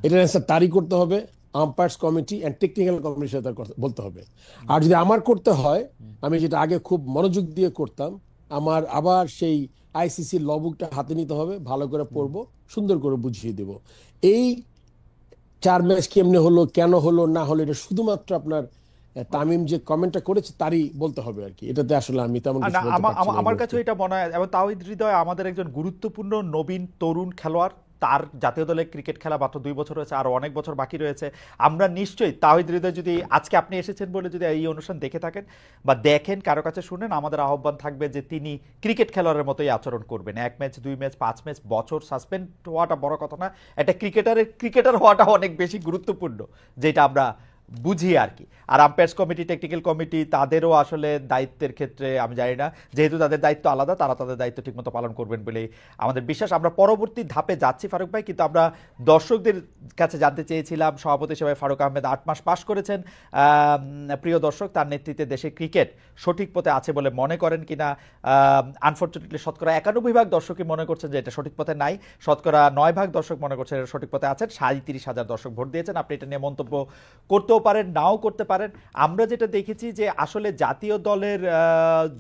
এটার অ্যান্সার তারই করতে হবে, আম্পায়ার্স কমিটি অ্যান্ড টেকনিক্যাল কমিটির সাথে বলতে হবে। আর যদি আমার করতে হয়, আমি যেটা আগে খুব মনোযোগ দিয়ে করতাম, আমার আবার সেই আইসিসি ল বুকটা হাতে নিতে হবে, ভালো করে পড়বো, সুন্দর করে বুঝিয়ে দেব এই 4 ম্যাচ কেমনে হলো, কেন হলো না হলো, এটা শুধুমাত্র আপনার তামিম যে কমেন্টটা করেছে তারই বলতে হবে আর কি। এটাতে আসলে আমি তেমন কিছু না, বলতে পারছি না এই আমার কাছে মুহূর্তে। এটা মনে হয়, এবং তাওহিদ হৃদয় আমাদের একজন গুরুত্বপূর্ণ নবীন তরুণ খেলোয়াড়। তার জাতীয় দলে ক্রিকেট খেলা মাত্র 2 বছর হয়েছে, আরো অনেক বছর বাকি রয়েছে। আমরা নিশ্চয়ই তাওহিদ হৃদয়, যদি আজকে আপনি এসেছেন বলে যদি এই অনুষ্ঠান দেখে থাকেন বা দেখেন, কারো কাছে শুনেন, আমাদের আহ্বান থাকবে যে তিনি ক্রিকেট খেলোয়াড়ের মতোই আচরণ করবেন। 1 ম্যাচ, 2 ম্যাচ, 5 ম্যাচ, বছর সাসপেন্ড হওয়াটা বড় কথা না, একটা ক্রিকেটার হওয়াটা অনেক বেশি গুরুত্বপূর্ণ, যেটা আমরা বুঝি আর কি। আর আম্পায়ার্স কমিটি, টেকনিক্যাল কমিটি, তাদেরও আসলে দায়িত্বের ক্ষেত্রে আমি জানি না, যেহেতু তাদের দায়িত্ব আলাদা, তারা তাদের দায়িত্ব ঠিকমতো পালন করবেন বলেই আমাদের বিশ্বাস। আমরা পরবর্তী ধাপে যাচ্ছি ফারুক ভাই, কিন্তু আমরা দর্শকদের কাছে জানতে চেয়েছিলাম, সভাপতি হিসেবে ফারুক আহমেদ 8 মাস পাশ করেছেন। প্রিয় দর্শক, তার নেতৃত্বে দেশের ক্রিকেট সঠিক পথে আছে বলে মনে করেন কিনা? আনফর্চুনেটলি শতকরা 91% দর্শকই মনে করছেন যে এটা সঠিক পথে নাই, শতকরা 9% দর্শক মনে করছেন এটা সঠিক পথে আছেন। 37,000 দর্শক ভোট দিয়েছেন। আপনি এটা নিয়ে মন্তব্য করতেও পারেন, নাও করতে পারেন। আমরা যেটা দেখেছি যে আসলে জাতীয় দলের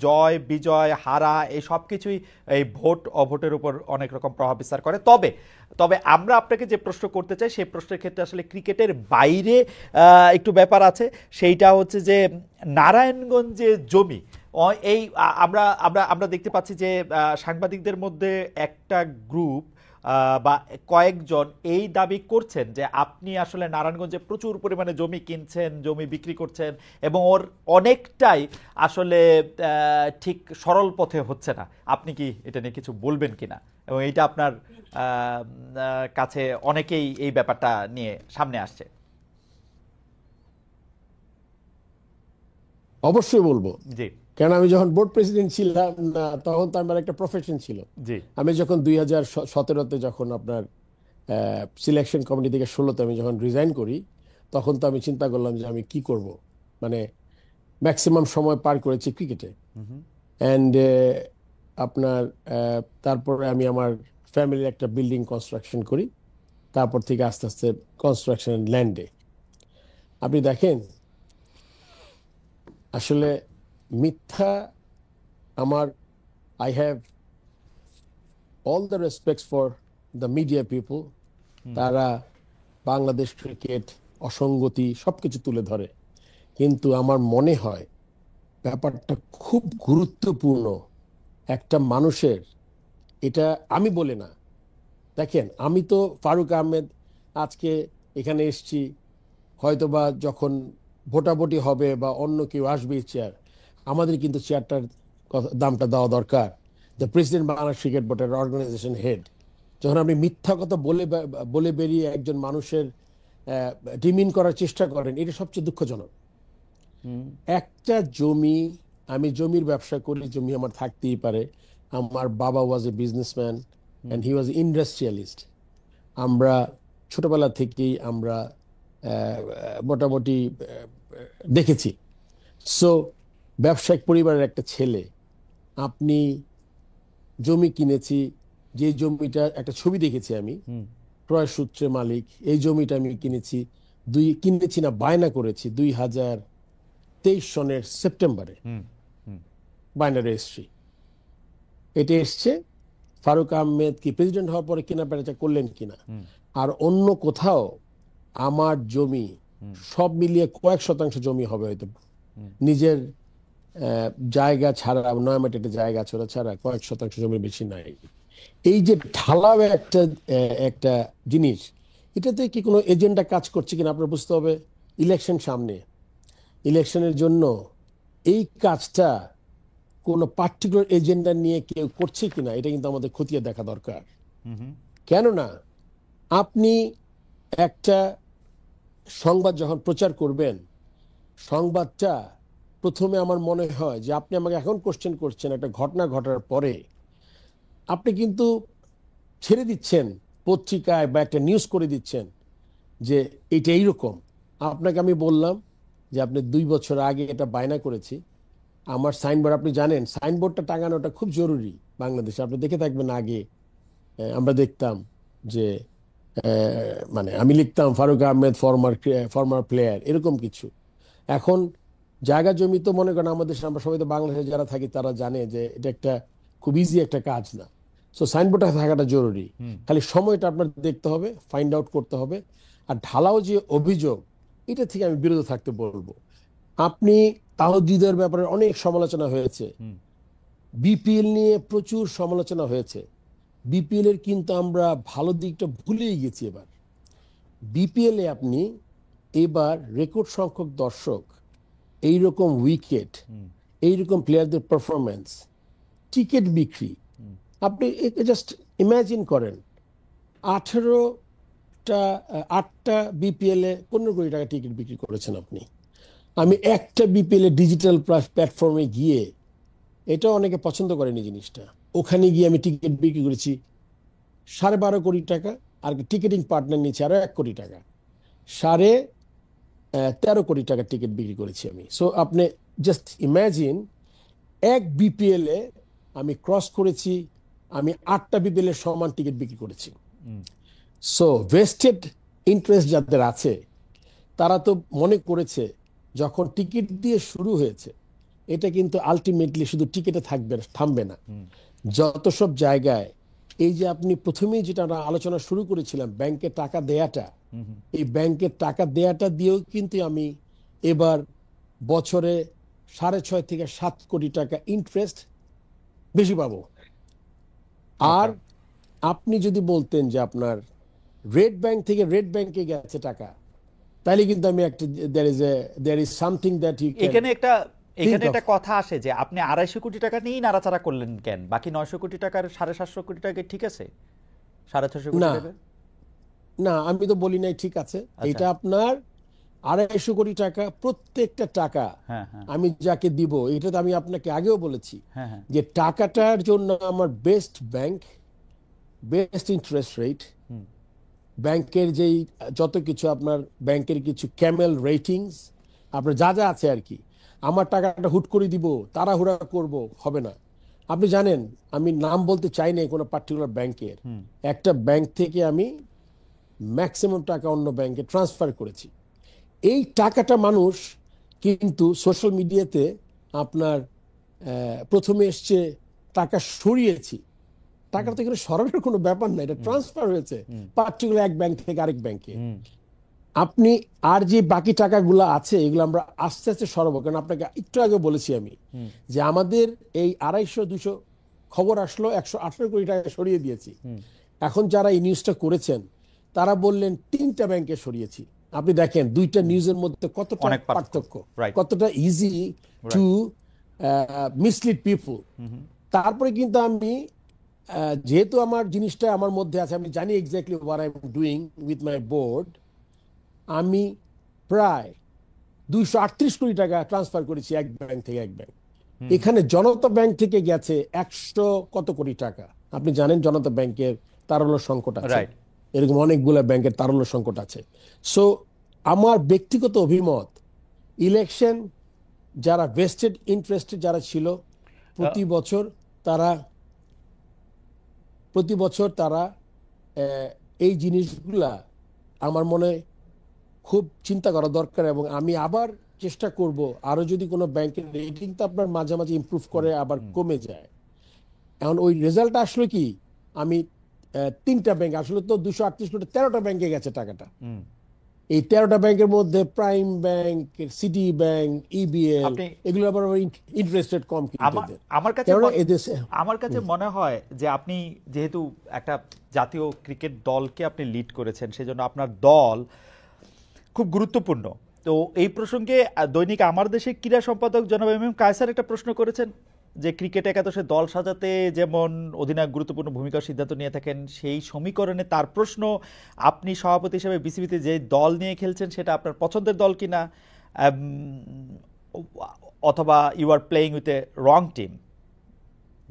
জয় বিজয় হারা এই সব কিছুই এই ভোট অভোটের উপর অনেক রকম প্রভাব বিস্তার করে। তবে তবে আমরা আপনাকে যে প্রশ্ন করতে চাই, সেই প্রশ্নের ক্ষেত্রে আসলে ক্রিকেটের বাইরে একটু ব্যাপার আছে। সেইটা হচ্ছে যে নারায়ণগঞ্জে জমি, এই আমরা আমরা আমরা দেখতে পাচ্ছি যে সাংবাদিকদের মধ্যে একটা গ্রুপ বা কয়েকজন এই দাবি করছেন যে আপনি আসলে নারায়ণগঞ্জে প্রচুর পরিমাণে জমি কিনছেন, জমি বিক্রি করছেন, এবং ওর অনেকটাই আসলে ঠিক সরল পথে হচ্ছে না। আপনি কি এটা নিয়ে কিছু বলবেন কিনা, এবং এইটা আপনার কাছে অনেকেই এই ব্যাপারটা নিয়ে সামনে আসছে? অবশ্যই বলবো, জি কারণ আমি যখন বোর্ড প্রেসিডেন্ট ছিলাম না, তখন তো আমার একটা প্রফেশন ছিল। জি আমি যখন 2017-তে যখন আপনার সিলেকশন কমিটি থেকে 16-তে আমি যখন রিজাইন করি, তখন তো আমি চিন্তা করলাম যে আমি কি করব। মানে ম্যাক্সিমাম সময় পার করেছি ক্রিকেটে। অ্যান্ড আপনার তারপরে আমি আমার ফ্যামিলির একটা বিল্ডিং কনস্ট্রাকশন করি, তারপর থেকে আস্তে আস্তে কনস্ট্রাকশন ল্যান্ডে। আপনি দেখেন আসলে মিথ্যা, আমার I have all the respects for the media people. তারা বাংলাদেশ ক্রিকেট অসঙ্গতি সবকিছু তুলে ধরে, কিন্তু আমার মনে হয় ব্যাপারটা খুব গুরুত্বপূর্ণ একটা মানুষের। এটা আমি বলে না, দেখেন আমি তো ফারুক আহমেদ আজকে এখানে এসছি, হয়তোবা যখন ভোটাভুটি হবে বা অন্য কেউ আসবে চেয়ার, আমাদের কিন্তু চেয়ারটার দামটা দেওয়া দরকার। দ্য প্রেসিডেন্ট বাংলাদেশ ক্রিকেট বোর্ডের অর্গানাইজেশন হেড, যখন আপনি মিথ্যা কথা বলে বেরিয়ে একজন মানুষের ডিমিন করার চেষ্টা করেন, এটা সবচেয়ে দুঃখজনক। একটা জমি, আমি জমির ব্যবসা করি, জমি আমার থাকতেই পারে। আমার বাবা was a businessman and he was industrialist. আমরা ছোটবেলা থেকেই আমরা মোটামুটি দেখেছি। সো ব্যবসায়িক পরিবারের একটা ছেলে, আপনি জমি কিনেছি, যে জমিটা একটা ছবি দেখেছি আমি, ক্রয় সূত্রে মালিক, এই জমিটা আমি কিনেছি না বায়না করেছি 2023 সনের সেপ্টেম্বরে, বায়না রেজিস্ট্রি। এটা এসছে ফারুক আহমেদ কি প্রেসিডেন্ট হওয়ার পরে কিনা বেচা করলেন কিনা। আর অন্য কোথাও আমার জমি সব মিলিয়ে কয়েক শতাংশ জমি হবে হয়তো, নিজের জায়গা ছাড়া, 9 মাটিতে জায়গা ছাড়া কয়েক শতাংশ জমির বেশি নাই। এই যে ঢালাও একটা একটা জিনিস, এটাতে কি কোনো এজেন্ডা কাজ করছে কিনা আপনার বুঝতে হবে। ইলেকশন সামনে, ইলেকশনের জন্য এই কাজটা কোনো পার্টিকুলার এজেন্ডা নিয়ে কেউ করছে কিনা, এটা কিন্তু আমাদের খতিয়ে দেখা দরকার। কেননা আপনি একটা সংবাদ যখন প্রচার করবেন, সংবাদটা প্রথমে আমার মনে হয় যে আপনি আমাকে এখন কোশ্চেন করছেন একটা ঘটনা ঘটার পরে, আপনি কিন্তু ছেড়ে দিচ্ছেন পত্রিকায় বা একটা নিউজ করে দিচ্ছেন যে এটা এইরকম। আপনাকে আমি বললাম যে আপনি 2 বছর আগে এটা বায়না করেছি। আমার সাইনবোর্ড, আপনি জানেন সাইনবোর্ডটা টাঙানোটা খুব জরুরি বাংলাদেশে। আপনি দেখে থাকবেন আগে আমরা দেখতাম যে মানে আমি লিখতাম ফারুক আহমেদ ফরমার প্লেয়ার, এরকম কিছু। এখন জায়গা জমি তো মনে করেন আমাদের দেশে, আমরা সবাই তো বাংলাদেশে যারা থাকি তারা জানে যে এটা একটা খুব ইজি একটা কাজ না। সো সাইনবোর্ডটা থাকাটা জরুরি, খালি সময়টা আপনার দেখতে হবে, ফাইন্ড আউট করতে হবে। আর ঢালাও যে অভিযোগ, এটা থেকে আমি বিরত থাকতে বলবো। আপনি তাওহীদের ব্যাপারে অনেক সমালোচনা হয়েছে, বিপিএল নিয়ে প্রচুর সমালোচনা হয়েছে। বিপিএল এর কিন্তু আমরা ভালো দিকটা ভুলেই গেছি এবার। বিপিএল এ আপনি এবার রেকর্ড সংখ্যক দর্শক, এইরকম উইকেট, এইরকম প্লেয়ারদের পারফরমেন্স, টিকিট বিক্রি, আপনি জাস্ট ইমাজিন করেন 8টা বিপিএল এ 15 কোটি টাকা টিকিট বিক্রি করেছেন আপনি। আমি একটা বিপিএল এ ডিজিটাল প্ল্যাটফর্মে গিয়ে, এটা অনেকে পছন্দ করেনি জিনিসটা, ওখানে গিয়ে আমি টিকিট বিক্রি করেছি 12.5 কোটি টাকা, আর টিকিটিং পার্টনার নিচ্ছে আরো 1 কোটি টাকা, 13.5 কোটি টাকার টিকিট বিক্রি করেছি আমি। সো আপনি জাস্ট ইমাজিন, এক বিপিএল এ আমি ক্রস করেছি, আমি 8টা বিপিএল এর সমান টিকিট বিক্রি করেছি। সো ভেস্টেড ইন্টারেস্ট যাদের আছে, তারা তো মনে করেছে যখন টিকিট দিয়ে শুরু হয়েছে, এটা কিন্তু আলটিমেটলি শুধু টিকিটে থামবে না। যত সব জায়গায়, এই যে আপনি প্রথমেই যেটা আমরা আলোচনা শুরু করেছিলাম, ব্যাংকে টাকা দেয়াটা, এই ব্যাংকের টাকা দেয়াটা দিয়েও কিন্তু আমি এবার বছরে 6.5 থেকে 7 কোটি টাকা ইন্টারেস্ট বেশি পাবো। আর আপনি যদি বলতেন যে আপনার রেড ব্যাংক থেকে রেড ব্যাংকে গেছে টাকা, তাহলে কিন্তু আমি একটা there is something that you can এখানে think of. একটা কথা আসে যে আপনি 250 কোটি টাকা নিয়েই নাড়াচাড়া করলেন কেন, বাকি 900 কোটি টাকার 750 কোটি টাকা ঠিক আছে, 650 কোটি না টাকা? না, আমি তো বলি নাই ঠিক আছে। আচ্ছা। এটা আপনার 250 কোটি টাকা, প্রত্যেকটা টাকা হ্যাঁ হ্যাঁ আমি যাকে দিব, এটা তো আমি আপনাকে আগেও বলেছি হ্যাঁ হ্যাঁ যে টাকাটার জন্য আমার best bank, best interest rate, ব্যাংকের যেই যত কিছু আপনার ব্যাংকের কিছু ক্যামেল রেটিংস, আপনার যা যা আছে আর কি, আমার টাকাটা হুট করে দিব, তাড়াহুড়া করব, হবে না। আপনি জানেন, আমি নাম বলতে চাই না কোনো পার্টিকুলার ব্যাংকের, একটা ব্যাংক থেকে আমি ম্যাক্সিমাম টাকা অন্য ব্যাংকে ট্রান্সফার করেছি। এই টাকাটা মানুষ কিন্তু সোশ্যাল মিডিয়াতে আপনার প্রথমে এসছে টাকা সরিয়েছি, টাকাটা তো এখানে সরানোর কোনো ব্যাপার না, এটা ট্রান্সফার হয়েছে পার্টিকুলার এক ব্যাংক থেকে আরেক ব্যাংকে। আপনি আর যে বাকি টাকাগুলো আছে, এগুলো আমরা আস্তে আস্তে সরাবো। কারণ আপনাকে একটু আগে বলেছি আমি যে আমাদের এই 250-200 খবর আসলো, 118 কোটি টাকা সরিয়ে দিয়েছি। এখন যারা এই নিউজটা করেছেন, তারা বললেন 3টা ব্যাংকে সরিয়েছি। আপনি দেখেন দুইটা নিউজের মধ্যে কতটা অনেক পার্থক্য, Right. কতটা ইজি টু মিসলিড পিপল। তারপরে কিন্তু আমি যেহেতু আমার জিনিসটা আমার মধ্যে আছে, আমি জানি exactly what I am doing with my board, আমি প্রায় 238 কোটি টাকা ট্রান্সফার করেছি এক ব্যাংক থেকে এক ব্যাংক। এখানে জনতা ব্যাংক থেকে গেছে 100 কত কোটি টাকা। আপনি জানেন জনতা ব্যাংকের তারল্য সংকট আছে, Right. এরকম অনেকগুলো ব্যাংকের তারল্য সংকট আছে। সো আমার ব্যক্তিগত অভিমত, ইলেকশন যারা ভেস্টেড ইন্টারেস্টেড যারা ছিল, প্রতি বছর তারা এই জিনিসগুলা আমার মনে খুব চিন্তা করা দরকার। এবং আমি আবার চেষ্টা করব, আরো যদি কোনো ব্যাংকের রেটিং তো আপনার মাঝে মাঝে ইমপ্রুভ করে আবার কমে যায়। এখন ওই রেজাল্ট আসলো কি, আমি 3টা ব্যাংক, আসলে তো 238 কোটি 13টা ব্যাংকে গেছে টাকাটা। এই 13টা ব্যাংকের মধ্যে prime bank, city bank, EBL, এগুলো আবার ইন্টারেস্টেড কম কিন্তু আমার কাছে মনে হয় যে আপনি যেহেতু একটা জাতীয় ক্রিকেট দলকে আপনি লিড করেছেন, সেজন্য আপনার দল খুব গুরুত্বপূর্ণ। তো এই প্রসঙ্গে দৈনিক আমার দেশে ক্রীড়া সম্পাদক জনাব এম এম কায়সার একটা প্রশ্ন করেছেন যে ক্রিকেট একাদশে দল সাজাতে যেমন অধিনায়ক গুরুত্বপূর্ণ ভূমিকার সিদ্ধান্ত নিয়ে থাকেন, সেই সমীকরণে তার প্রশ্ন, আপনি সভাপতি হিসেবে বিসিবিতে যে দল নিয়ে খেলছেন সেটা আপনার পছন্দের দল কিনা, অথবা you are playing with a wrong team.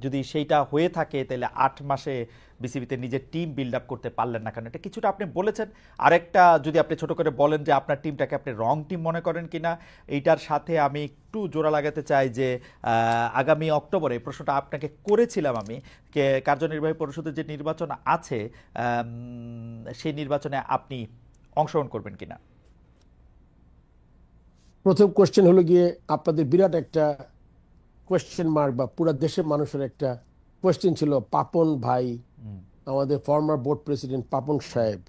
যদি সেইটা হয়ে থাকে তাহলে 8 মাসে বিসিবিতে নিজের টিম বিল্ড আপ করতে পারলেন না, কারণ এটা কিছুটা আপনি বলেছেন। আরেকটা যদি আপনি ছোট করে বলেন যে আপনার টিমটাকে আপনি রং টিম মনে করেন কিনা, এইটার সাথে আমি একটু জোড়া লাগাতে চাই যে আগামী অক্টোবরে প্রশ্নটা আপনাকে করেছিলাম আমি, কার্যনির্বাহী পরিষদের যে নির্বাচন আছে সেই নির্বাচনে আপনি অংশগ্রহণ করবেন কিনা। প্রথম কোশ্চেন হলো গিয়ে আপনাদের বিরাট একটা কোয়েশ্চেন মার্ক বা পুরো দেশের মানুষের একটা কোয়েশ্চেন ছিল পাপন ভাই, আমাদের ফর্মার বোর্ড প্রেসিডেন্ট পাপন সাহেব,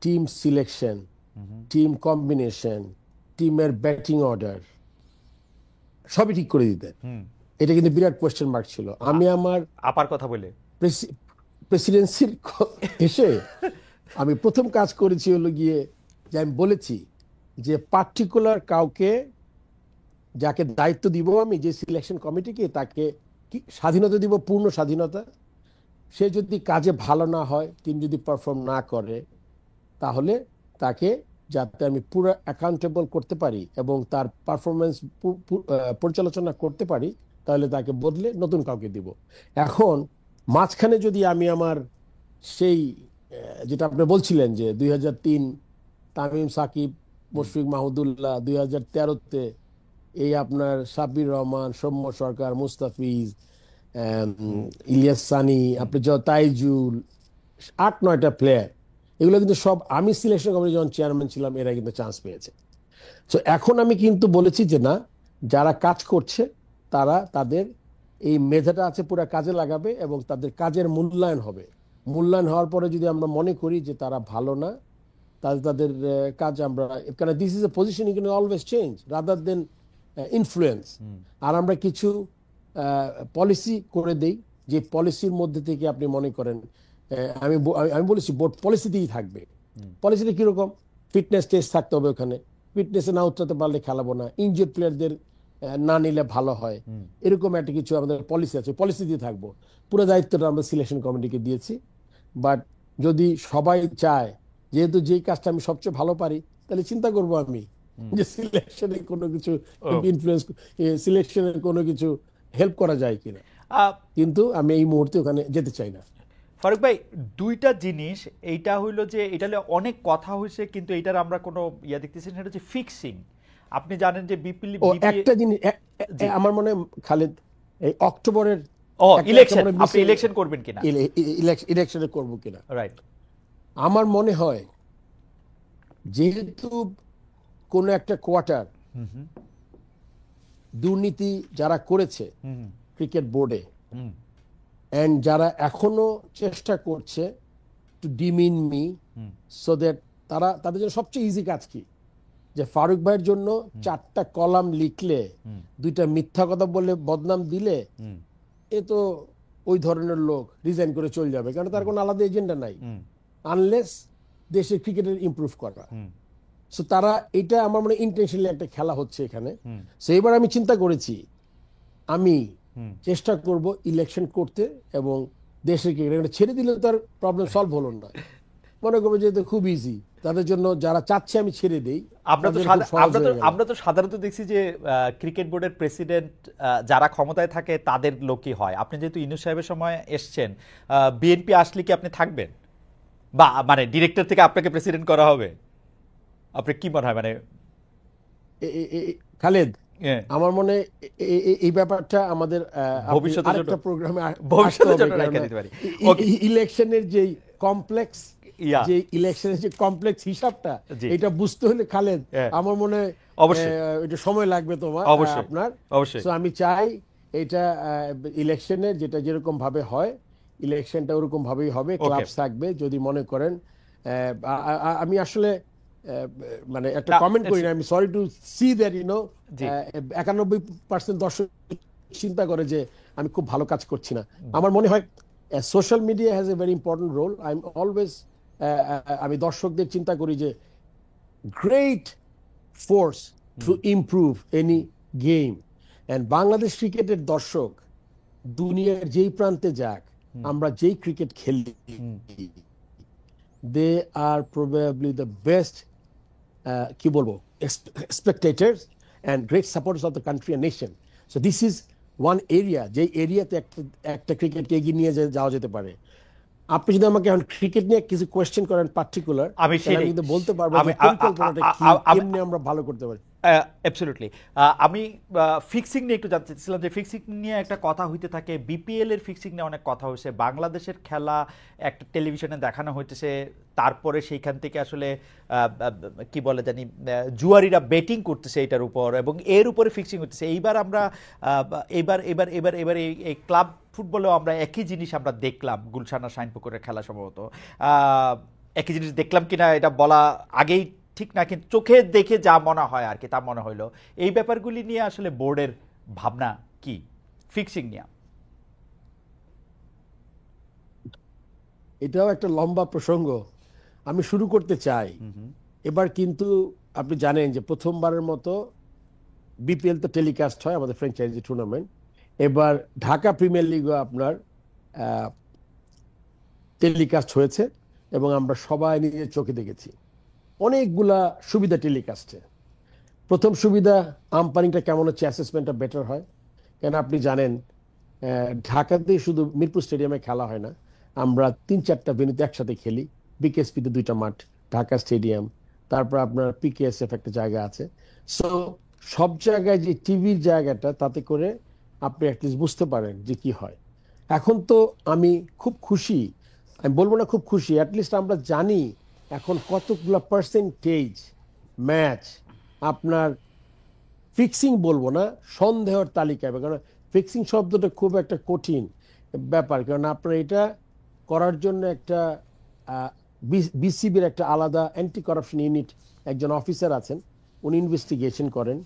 টিম সিলেকশন, টিম কম্বিনেশন, টিমের ব্যাটিং অর্ডার সবই ঠিক করে দিতেন। এটা কিন্তু বিরাট কোয়েশ্চেন মার্ক ছিল। আমি আমার আপার কথা বলে প্রেসিডেন্সির এসে আমি প্রথম কাজ করেছি হলো গিয়ে যে আমি বলেছি যে পার্টিকুলার কাউকে যাকে দায়িত্ব দিব আমি যে সিলেকশন কমিটিকে, তাকে কি স্বাধীনতা দিব, পূর্ণ স্বাধীনতা। সে যদি কাজে ভালো না হয়, টিম যদি পারফর্ম না করে, তাহলে তাকে যাতে আমি পুরো অ্যাকাউন্টেবল করতে পারি এবং তার পারফরমেন্স পরিচালনা করতে পারি, তাহলে তাকে বদলে নতুন কাউকে দিব। এখন মাঝখানে যদি আমি আমার সেই যেটা আপনি বলছিলেন যে 2003 তামিম সাকিব মুশফিক মাহমুদুল্লাহ, 2013-তে এই আপনার সাব্বির রহমান, সৌম্য সরকার, মুস্তাফিজ, ইলিয়াস সানি, আপনি তাইজুল, 8-9টা প্লেয়ার, এগুলো কিন্তু সব আমি সিলেকশন কমিটি যখন চেয়ারম্যান ছিলাম এরা কিন্তু চান্স পেয়েছে। তো এখন আমি কিন্তু বলেছি যে না, যারা কাজ করছে তারা তাদের এই মেধাটা আছে পুরো কাজে লাগাবে এবং তাদের কাজের মূল্যায়ন হবে। মূল্যায়ন হওয়ার পরে যদি আমরা মনে করি যে তারা ভালো না, তাহলে তাদের কাজ আমরা, কারণ this is a position you can always change rather than influence. আর আমরা কিছু পলিসি করে দেই যে পলিসির মধ্যে থেকে আপনি মনে করেন, আমি বলেছি বোর্ড পলিসিতেই থাকবে। পলিসিটা কিরকম? ফিটনেস টেস্ট থাকতে হবে ওখানে, ফিটনেসে না উতরাতে পারলে খেলাবো না, ইনজুর্ড প্লেয়ারদের না নিলে ভালো হয়, এরকম একটা কিছু আমাদের পলিসি আছে, পলিসি দিয়ে থাকবো। পুরো দায়িত্বটা আমরা সিলেকশন কমিটিকে দিয়েছি। বাট যদি সবাই চায়, যেহেতু যেই কাজটা আমি সবচেয়ে ভালো পারি, তাহলে চিন্তা করব আমি যে সিলেকশনে কোনো কিছু ইনফ্লুয়েন্স, সিলেকশনের কোনো কিছু হেল্প করা যায় কিনা, কিন্তু আমি এই মুহূর্তে ওখানে যেতে চাই না। ফারুক ভাই, দুইটা জিনিস, এইটা হইলো যে এটা অনেক কথা হয়েছে কিন্তু এইটার আমরা কোনো ইয়া দেখতেছি না, এটা হচ্ছে ফিক্সিং। আপনি জানেন যে একটা জিনিস আমার মনে হয় খালেদ, এই অক্টোবরের ইলেকশন, আপনি ইলেকশন করবেন কিনা, ইলেকশনে করব কিনা, রাইট। আমার মনে হয় যেহেতু কোন একটা কোয়ার্টার দুর্নীতি যারা করেছে ক্রিকেট বোর্ডে, এন্ড যারা এখনো চেষ্টা করছে to demean me, so that তাদের জন্য সবচেয়ে ইজি কাজ কি, যে ফারুক ভাইয়ের জন্য 4টা কলাম লিখলে, 2টা মিথ্যা কথা বলে বদনাম দিলে, এ তো ওই ধরনের লোক রিজাইন করে চলে যাবে, কারণ তার কোনো আলাদা এজেন্ডা নাই, আনলেস দেশের ক্রিকেটের ইমপ্রুভ করা। সো তারা, এটা আমার মনে ইন্টেনশনালি একটা খেলা হচ্ছে এখানে। সো এবার আমি চিন্তা করেছি আমি চেষ্টা করব ইলেকশন করতে এবং দেশের ক্রিকেট ছেড়ে দিলে তার প্রবলেম সলভ হলো না। মনে করবো যে খুব ইজি তাদের জন্য, যারা চাচ্ছে আমি ছেড়ে দেই। আমরা তো সাধারণত দেখছি যে ক্রিকেট বোর্ডের প্রেসিডেন্ট যারা ক্ষমতায় থাকে তাদের লোকই হয়। আপনি যেহেতু ইউনূস সাহেবের সময় এসছেন, বিএনপি আসলে কি আপনি থাকবেন, বা মানে ডিরেক্টর থেকে আপনাকে প্রেসিডেন্ট করা হবে? আপনি কি মনে হয়, মানে খালেদ, আমার মনে এই ব্যাপারটা আমাদের আরেকটা প্রোগ্রামে ইলেকশনের যে কমপ্লেক্স, যে ইলেকশনের যে কমপ্লেক্স হিসাবটা, এটা বুঝতে হলে খালেদ আমার মনে এটা সময় লাগবে তোমার, আপনার। সো আমি চাই এটা ইলেকশনের যেটা যেরকম ভাবে হয়, ইলেকশনটা ওরকম ভাবেই হবে, ক্লাবস থাকবে। যদি মনে করেন, আমি আসলে মানে একটা কমেন্ট করি না, আমি সরি টু সি দ্যাট 91% দর্শক চিন্তা করে যে আমি খুব ভালো কাজ করছি না। আমার মনে হয় social media has a very important role. I am always, আমি দর্শকদের চিন্তা করি যে great force to improve any game. And Bangladesh ক্রিকেটের দর্শক দুনিয়ার যেই প্রান্তে যাক, আমরা যেই ক্রিকেট খেলি, দে আর প্রবাবলি দ্য বেস্ট কি বলবো spectators and great supporters of the country and nation. So this is one area, যে এরিয়াতে একটা একটা ক্রিকেটকে এগিয়ে নিয়ে যাওয়া যেতে পারে। আপনি যদি আমাকে এখন ক্রিকেট নিয়ে কিছু কোয়েশ্চেন করেন পার্টিকুলার, আমি তাহলে আমি সেটাই কিন্তু বলতে পারবো আমি যে পরিকল্পনাটা কি, কেমনে আমরা ভালো করতে পারি। অ্যাবসলিউটলি। আমি ফিক্সিং নিয়ে একটু জানতে চাইছিলাম যে ফিক্সিং নিয়ে একটা কথা হইতে থাকে, বিপিএল এর ফিক্সিং নিয়ে অনেক কথা হয়েছে, বাংলাদেশের খেলা একটা টেলিভিশনে দেখানো হইতেছে, তারপরে সেইখান থেকে আসলে কি বলে জানি জুয়ারিরা বেটিং করতেছে এটার উপর, এবং এর উপরে ফিক্সিং হচ্ছে। এইবার আমরা এবার এবার এবার এবার এই ক্লাব ফুটবলেও আমরা একই জিনিস আমরা দেখলাম, গুলশান আর শাইনপুকুরের খেলা সম্ভবত একই জিনিস দেখলাম কিনা এটা বলা আগেই ঠিক না, কিন্তু চোখে দেখে যা মনে হয় আর কি তা মনে হইলো। এই ব্যাপারগুলি নিয়ে আসলে বোর্ডের ভাবনা কি ফিক্সিং নিয়ে? এটাও একটা লম্বা প্রসঙ্গ, আমি শুরু করতে চাই। এবার কিন্তু আপনি জানেন যে প্রথমবারের মতো বিপিএল তো টেলিকাস্ট হয়, আমাদের ফ্র্যাঞ্চাইজি টুর্নামেন্ট। এবার ঢাকা প্রিমিয়ার লিগও আপনার টেলিকাস্ট হয়েছে, এবং আমরা সবাই নিজের চোখে দেখেছি অনেকগুলা সুবিধা টেলিকাস্টে। প্রথম সুবিধা, আম্পায়ারিংটা কেমন হচ্ছে, অ্যাসেসমেন্টটা বেটার হয়। কেন আপনি জানেন ঢাকাতে শুধু মিরপুর স্টেডিয়ামে খেলা হয় না, আমরা 3-4টা ভেন্যুতে একসাথে খেলি। বিকেএসপিতে 2টা মাঠ, ঢাকা স্টেডিয়াম, তারপর আপনার পিকেএসএফ একটা জায়গা আছে। সো সব জায়গায় যে টিভির জায়গাটা, তাতে করে আপনি অ্যাটলিস্ট বুঝতে পারেন যে কি হয়। এখন তো আমি খুব খুশি, আমি বলবো না খুব খুশি, অ্যাটলিস্ট আমরা জানি এখন কতগুলো পার্সেন্টেজ ম্যাচ আপনার ফিক্সিং বলবো না, সন্দেহের তালিকায়। কারণ ফিক্সিং শব্দটা খুব একটা কঠিন ব্যাপার, কারণ আপনার এটা করার জন্য একটা বিসিবির একটা আলাদা অ্যান্টি করাপশন ইউনিট একজন অফিসার আছেন, উনি ইনভেস্টিগেশন করেন।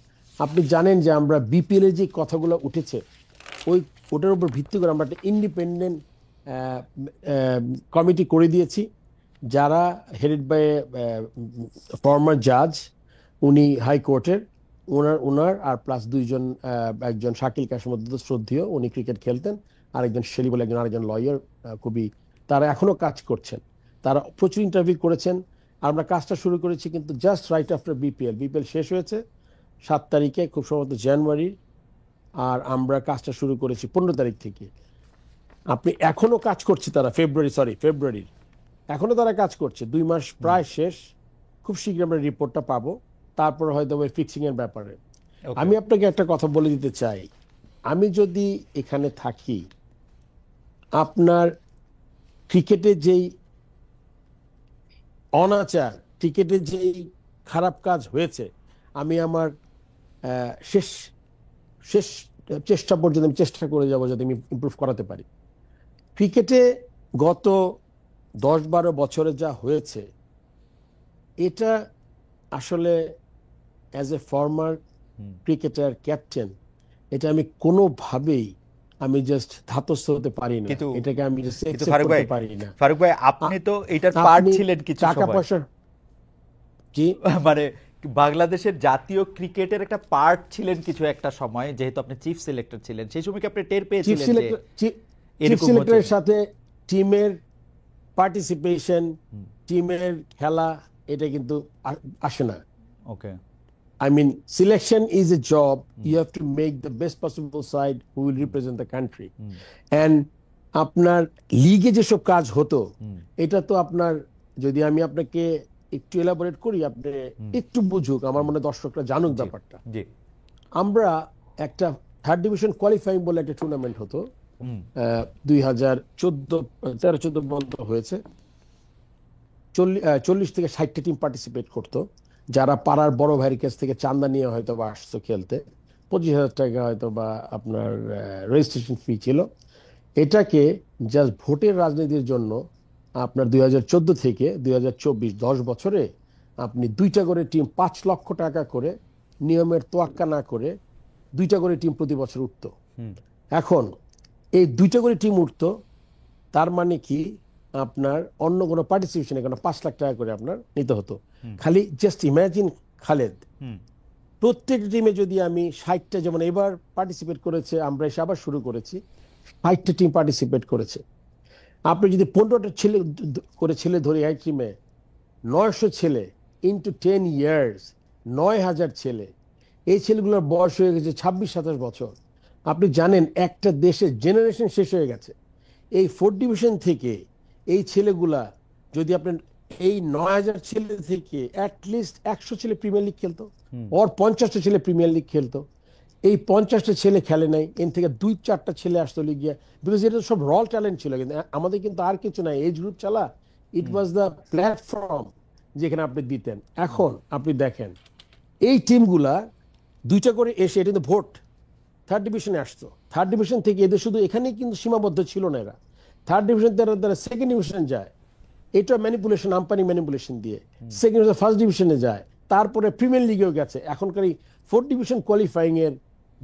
আপনি জানেন যে আমরা বিপিএল এর যে কথাগুলো উঠেছে, ওটার উপর ভিত্তি করে আমরা একটা ইন্ডিপেন্ডেন্ট কমিটি করে দিয়েছি, যারা হেডেড বাই ফর্মার জাজ, উনি হাইকোর্টের, ওনার আর প্লাস দুইজন, একজন শাকিল কাশেম শ্রদ্ধেয়, উনি ক্রিকেট খেলতেন, আরেকজন শেলি বলে একজন আরেকজন লয়ার, খুবই, তারা এখনো কাজ করছেন, তারা প্রচুর ইন্টারভিউ করেছেন। আমরা কাজটা শুরু করেছি কিন্তু জাস্ট রাইট আফটার বিপিএল শেষ হয়েছে 7 তারিখে, খুব সম্ভবত জানুয়ারি, আর আমরা কাজটা শুরু করেছি 15 তারিখ থেকে। আপনি এখনো কাজ করছে তারা, ফেব্রুয়ারির এখনো তারা কাজ করছে, 2 মাস প্রায় শেষ। খুব শীঘ্র আমরা রিপোর্টটা পাবো, তারপর হয়তো ওই ফিক্সিং এর ব্যাপারে। আমি আপনাকে একটা কথা বলে দিতে চাই, আমি যদি এখানে থাকি, আপনার ক্রিকেটে যেই অনাচার, ক্রিকেটে যেই খারাপ কাজ হয়েছে, আমি আমার শেষ শেষ চেষ্টা পর্যন্ত আমি চেষ্টা করে যাবো যাতে আমি ইমপ্রুভ করাতে পারি। ক্রিকেটে গত 10-12 বছরে যা হয়েছে, এটা আসলে as a former cricketer, captain, এটা আমি কোনোভাবেই আমি জাস্ট ধাতস্থ হতে পারি না, এটাকে আমি জাস্ট অ্যাকসেপ্ট করতে পারি না। ফারুক ভাই, আপনি তো এটার পার্ট ছিলেন কিছু সময়, টাকা পয়সা কি মানে বাংলাদেশের জাতীয় ক্রিকেটের একটা পার্ট ছিলেন কিছু একটা সময়, যেহেতু আপনি চিফ সিলেক্টর ছিলেন, সেই সময় কি আপনি টের পেয়েছিলেন যে চিফ সিলেক্টরের সাথে টিমের পার্টিসিপেশন, টিমের খেলা, এটা কিন্তু আসে না। ওকে, I mean, selection is a job. You have to make the best possible side who will represent the country. And আপনার লিগে যেসব কাজ হতো, এটা তো আপনার, যদি আমি আপনাকে একটু এলাবোরেট করি, আপনি একটু বুঝুক, আমার মনে দর্শকরা জানুক ব্যাপারটা। আমরা একটা 3rd ডিভিশন কোয়ালিফাইং বলে একটা টুর্নামেন্ট হতো, 2013-14 বন্ধ হয়েছে, 40 থেকে 60টা টিম পার্টিসিপেট করতো, যারা পাড়ার বড় ভাইয়ের কাছ থেকে চান্দা নিয়ে হয়তো বা আসতো খেলতে, 25,000 টাকা হয়তো বা আপনার রেজিস্ট্রেশন ফি ছিল। এটাকে জাস্ট ভোটের রাজনীতির জন্য আপনার 2014 থেকে 2024 10 বছরে আপনি 2টা করে টিম 5 লক্ষ টাকা করে, নিয়মের তোয়াক্কা না করে 2টা করে টিম প্রতি বছর উঠতো। এখন এই 2টা করে টিম উঠতো, তার মানে কি আপনার অন্য কোনো পার্টিসিপেশন এখানে 5 লাখ টাকা করে আপনার নিতে হতো। খালি জাস্ট ইমাজিন খালেদ, প্রত্যেক টিমে যদি আমি 60টা, যেমন এবার পার্টিসিপেট করেছে, আমরা এসে আবার শুরু করেছি, 60টা টিম পার্টিসিপেট করেছে। আপনি যদি 15টা ছেলে ধরে এই টিমে, 900 ছেলে ইন্টু 10 ইয়ার্স, 9,000 ছেলে, এই ছেলেগুলোর বয়স হয়ে গেছে 26-27 বছর। আপনি জানেন একটা দেশের জেনারেশন শেষ হয়ে গেছে এই 4th ডিভিশন থেকে। এই ছেলেগুলা যদি আপনার এই 9,000 ছেলে থেকে অ্যাটলিস্ট 100 ছেলে প্রিমিয়ার লিগ খেলতো, ওর 50টা ছেলে প্রিমিয়ার লিগ খেলতো। এই 50টা ছেলে খেলে নাই, এর থেকে 2-4টা ছেলে আসতো লিগে, বিকজ এটা সব র ট্যালেন্ট ছিল। কিন্তু আমাদের কিন্তু আর কিছু নাই, এজ গ্রুপ চালা, ইট ওয়াজ দ্য প্ল্যাটফর্ম যেখানে আপনি দিতেন। এখন আপনি দেখেন এই টিমগুলা 2টা করে এসে, এটা কিন্তু ভোট 3rd ডিভিশনে আসতো। 3rd ডিভিশন থেকে এদের শুধু এখানেই কিন্তু সীমাবদ্ধ ছিল না, এরা 3rd ডিভিশন তারা 2nd ডিভিশন যায়, এটা ম্যানিপুলেশন, আম্পায়ারিং ম্যানিপুলেশন দিয়ে 2nd ডিভিশন 1st ডিভিশনে যায়, তারপরে প্রিমিয়ার লিগেও গেছে। এখনকার এই 4th ডিভিশন কোয়ালিফাইং এর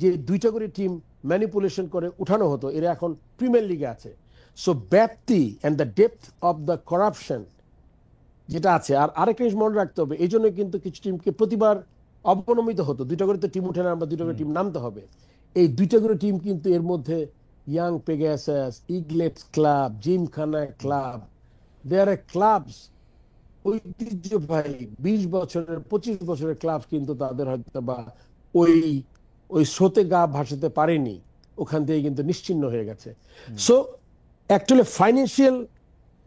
যে 2টা করে টিম ম্যানিপুলেশন করে উঠানো হতো, এরা এখন প্রিমিয়ার লিগে আছে। সো ব্যাপ্তি and the depth of the corruption যেটা আছে। আর আরেকটা জিনিস মনে রাখতে হবে, এই জন্য কিন্তু কিছু টিমকে প্রতিবার অবনমিত হতো, 2টা করে তো টিম উঠে না, আমরা 2টা করে টিম নামতে হবে। এই 2টা করে টিম কিন্তু এর মধ্যে young Pegasus, ইগলেটস club, gymkhana club, দেয়ার আর ক্লাবস ঐতিহ্যবাহী 20 বছরের 25 বছরের ক্লাব, কিন্তু তাদের হয়তো বা ওই ওই স্রোতে গা ভাসাতে পারেনি, ওখান থেকে কিন্তু নিশ্চিহ্ন হয়ে গেছে। সো অ্যাকচুয়ালি ফাইন্যান্সিয়াল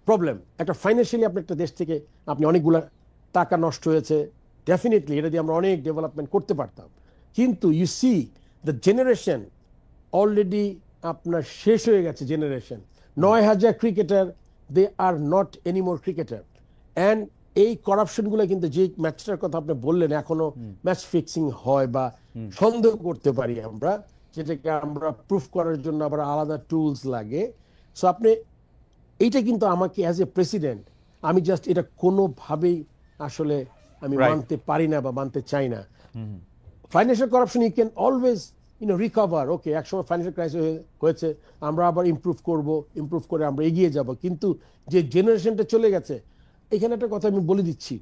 প্রবলেম, একটা ফাইন্যান্সিয়ালি আপনি একটা দেশ থেকে আপনি অনেকগুলা টাকা নষ্ট হয়েছে, ডেফিনেটলি এটা দিয়ে আমরা অনেক ডেভেলপমেন্ট করতে পারতাম। কিন্তু you see the generation already আপনার শেষ হয়ে গেছে। Generation 9,000 cricketer, they are not anymore cricketer. And এই করাপশনগুলো কিন্তু, যে ম্যাচটার কথা আপনি বললেন, এখনো ম্যাচ ফিক্সিং হয় বা সন্দেহ করতে পারি আমরা, যেটাকে আমরা প্রুফ করার জন্য আবার আলাদা টুলস লাগে। সো আপনি এইটা কিন্তু আমাকে অ্যাজ এ প্রেসিডেন্ট, আমি জাস্ট এটা কোনোভাবেই আসলে আমি Right. মানতে পারি না বা মানতে চাই না। Financial corruption you can always recover. Okay, একসময় ফাইন্যান্সিয়াল ক্রাইসিস হয়েছে, আমরা আবার ইমপ্রুভ করে আমরা এগিয়ে যাব। কিন্তু যে জেনারেশনটা চলে গেছে, এখানে একটা কথা আমি বলে দিচ্ছি,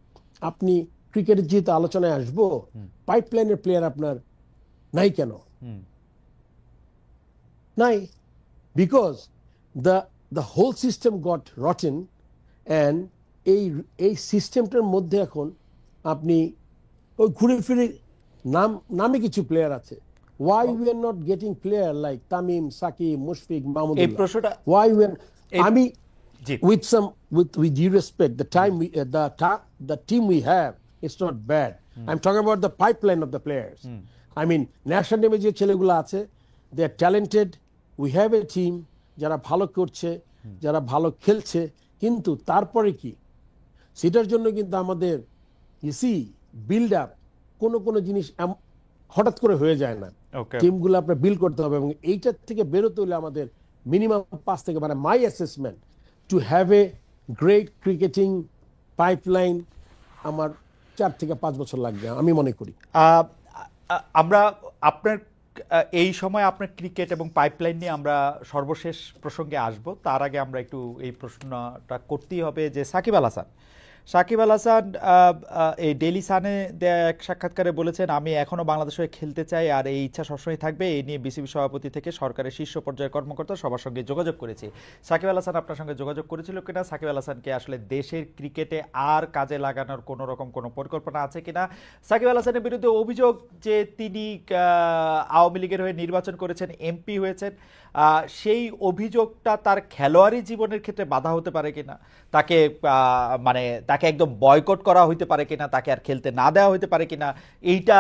আপনি ক্রিকেটের যেহেতু আলোচনায় আসবো, পাইপলাইনের প্লেয়ার আপনার নাই কেন? নাই, because the whole system got rotten. And এই সিস্টেমটার মধ্যে এখন আপনি ওই ঘুরে ফিরে নামে কিছু প্লেয়ার আছে। Why we are not getting player like Tamim, Saqib, Mushfiq, এই Mahmudullah? প্রশ্নটা Why we are, এই- I mean, G with due respect, the team we have, it's not bad. I'm talking about the pipeline of the players. I mean, national team যে ছেলেগুলো আছে, they are talented. We have a team যারা ভালো করছে, যারা ভালো খেলছে, কিন্তু তারপরে কি, সেটার জন্য কিন্তু আমাদের বিল্ড আপ কোনো জিনিস হঠাৎ করে হয়ে যায় না। ওকে টিমগুলো আপনার বিল্ড করতে হবে, এবং এইটার থেকে বেরোতে হলে আমাদের মিনিমাম 5 থেকে, মানে মাই assessment, to have a great cricketing pipeline, আমার 4 থেকে 5 বছর লাগবে আমি মনে করি। আমরা আপনার এই সময় আপনার ক্রিকেট এবং পাইপলাইন নিয়ে আমরা সর্বশেষ প্রসঙ্গে আসব। তার আগে আমরা একটু এই প্রশ্নটা করতেই হবে যে সাকিব আল হাসান এই ডেইলি সানে দেয়া এক সাক্ষাৎকারে বলেছেন, আমি এখনো বাংলাদেশ হয়ে খেলতে চাই আর এই ইচ্ছা সবসময় থাকবে। এই নিয়ে বিসিবি সভাপতি থেকে সরকারের শীর্ষ পর্যায়ের কর্মকর্তা সবার সঙ্গে যোগাযোগ করেছি। সাকিব আল হাসান আপনার সঙ্গে যোগাযোগ করেছিল কিনা? সাকিব আল হাসানকে আসলে দেশের ক্রিকেটে আর কাজে লাগানোর কোনো রকম কোনো পরিকল্পনা আছে কিনা? সাকিব আল হাসানের বিরুদ্ধে অভিযোগ যে তিনি আওয়ামী লীগের হয়ে নির্বাচন করেছেন, এমপি হয়েছেন, সেই অভিযোগটা তার খেলোয়াড়ি জীবনের ক্ষেত্রে বাধা হতে পারে কিনা? তাকে মানে তাকে একদম বয়কট করা হইতে পারে কিনা? তাকে আর খেলতে না দেওয়া হইতে পারে কিনা? এইটা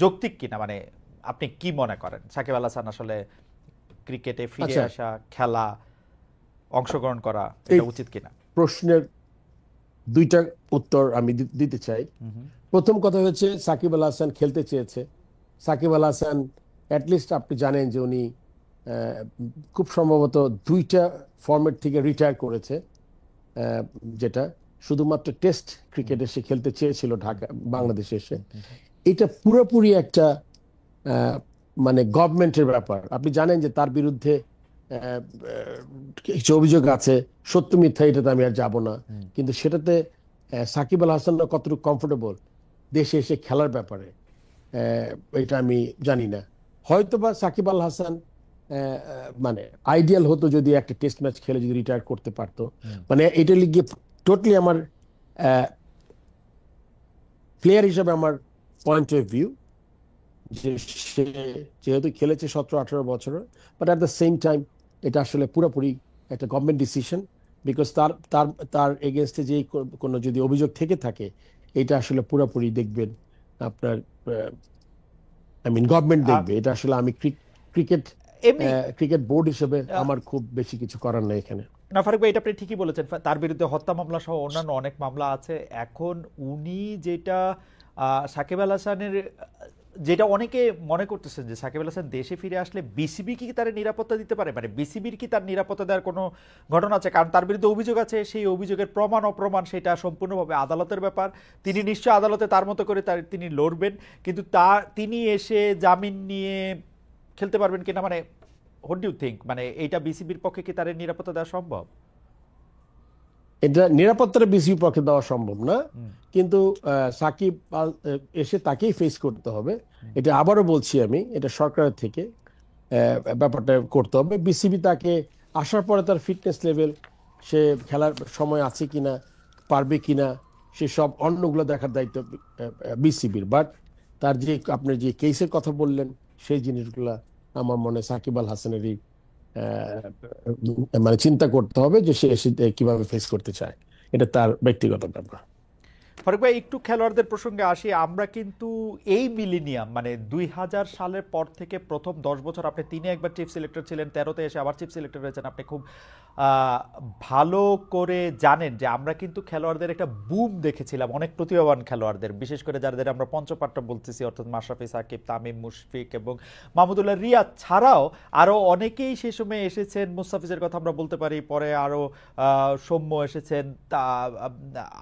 যৌক্তিক কিনা? মানে আপনি কি মনে করেন সাকিব আল হাসান আসলে ক্রিকেটে ফিরে আসা, খেলা, অংশগ্রহণ করা এটা উচিত কিনা? প্রশ্নের 2টা উত্তর আমি দিতে চাই। প্রথম কথা হচ্ছে, সাকিব আল হাসান খেলতে চেয়েছে। সাকিব আল হাসান অ্যাটলিস্ট আপনি জানেন যে উনি খুব সম্ভবত 2টা ফরম্যাট থেকে রিটায়ার করেছে, যেটা শুধুমাত্র টেস্ট ক্রিকেটে সে খেলতে চেয়েছিল ঢাকা বাংলাদেশে এসে। এটা পুরোপুরি একটা মানে গভর্নমেন্টের ব্যাপার। আপনি জানেন যে তার বিরুদ্ধে কিছু অভিযোগ আছে, সত্য মিথ্যা এটাতে আমি আর যাব না, কিন্তু সেটাতে সাকিব আল হাসানরা কতটুকু কমফোর্টেবল দেশে এসে খেলার ব্যাপারে এটা আমি জানি না। হয়তোবা সাকিব আল হাসান মানে আইডিয়াল হতো যদি একটা টেস্ট ম্যাচ খেলে যদি রিটায়ার করতে পারতো। মানে এটা লিগে টোটালি আমার প্লেয়ার হিসেবে আমার পয়েন্ট অফ ভিউ, যে সে যেহেতু খেলেছে 17-18 বছরে, but at the same time এটা আসলে পুরোপুরি একটা গভর্নমেন্ট ডিসিশন, বিকজ তার তার তার এগেনস্টে যে কোনো যদি অভিযোগ থেকে থাকে, এটা আসলে পুরোপুরি দেখবেন আপনার, আই মিন গভর্নমেন্ট আহ, দেখবে এটা। আসলে আমি ক্রিকেট এমনি ক্রিকেট বোর্ড হিসেবে আমার খুব বেশি কিছু করার নেই এখানে। না ফারুক ভাই, এটা আপনি ঠিকই বলেছেন, তার বিরুদ্ধে হত্যা মামলা সহ অন্যান্য অনেক মামলা আছে। এখন উনি যেটা সাকিব আল হাসানের যেটা অনেকে মনে করতেছেন যে সাকিব আল হাসান দেশে ফিরে আসলে বিসিবি কি তার নিরাপত্তা দিতে পারে, মানে বিসিবির কি তার নিরাপত্তা দেওয়ার কোনো ঘটনা আছে? কারণ তার বিরুদ্ধে অভিযোগ আছে, সেই অভিযোগের প্রমাণ অপ্রমাণ সেটা সম্পূর্ণভাবে আদালতের ব্যাপার। তিনি নিশ্চয় আদালতে তার মতো করে তিনি লড়বেন, কিন্তু তিনি এসে জামিন নিয়ে খেলতে পারবেন কিনা, মানে হোয়াট ডু থিঙ্ক, মানে এইটা বিসিবির পক্ষে কি তার নিরাপত্তা দেওয়া সম্ভব? এটা নিরাপত্তার বিসিবি পক্ষে দেওয়া সম্ভব না, কিন্তু সাকিব এসে তাকেই ফেস করতে হবে। এটা আবারও বলছি আমি, এটা সরকারের থেকে ব্যাপারটা করতে হবে। বিসিবি তাকে আসার পরে তার ফিটনেস লেভেল, সে খেলার সময় আছে কিনা, পারবে কিনা, সে সব অন্যগুলো দেখার দায়িত্ব বিসিবির। বাট তার যে আপনি যে কেসের কথা বললেন, সেই জিনিসগুলা আমার মনে সাকিব আল হাসানেরই মানে চিন্তা করতে হবে যে সে এসে কিভাবে ফেস করতে চায়, এটা তার ব্যক্তিগত ব্যাপার। ফারুক ভাই, একটু খেলোয়াড়দের প্রসঙ্গে আসি। আমরা কিন্তু এই মিলিনিয়াম মানে 2000 সালের পর থেকে প্রথম 10 বছর আপনি একবার চিফ সিলেক্টর ছিলেন, 13তে এসে আবার চিফ সিলেক্টর হয়েছেন, আপনি খুব ভালো করে জানেন যে আমরা কিন্তু খেলোয়াড়দের একটা বুম দেখেছিলাম, অনেক প্রতিভাবান খেলোয়াড়দের, বিশেষ করে যাদের আমরা পঞ্চপাট্য বলতেছি, অর্থাৎ মাশরাফি, সাকিব, তামিম, মুশফিক এবং মাহমুদুল্লাহ রিয়াদ ছাড়াও আরও অনেকেই সে সময় এসেছেন। মুস্তাফিজের কথা আমরা বলতে পারি, পরে আরও সৌম্য এসেছেন,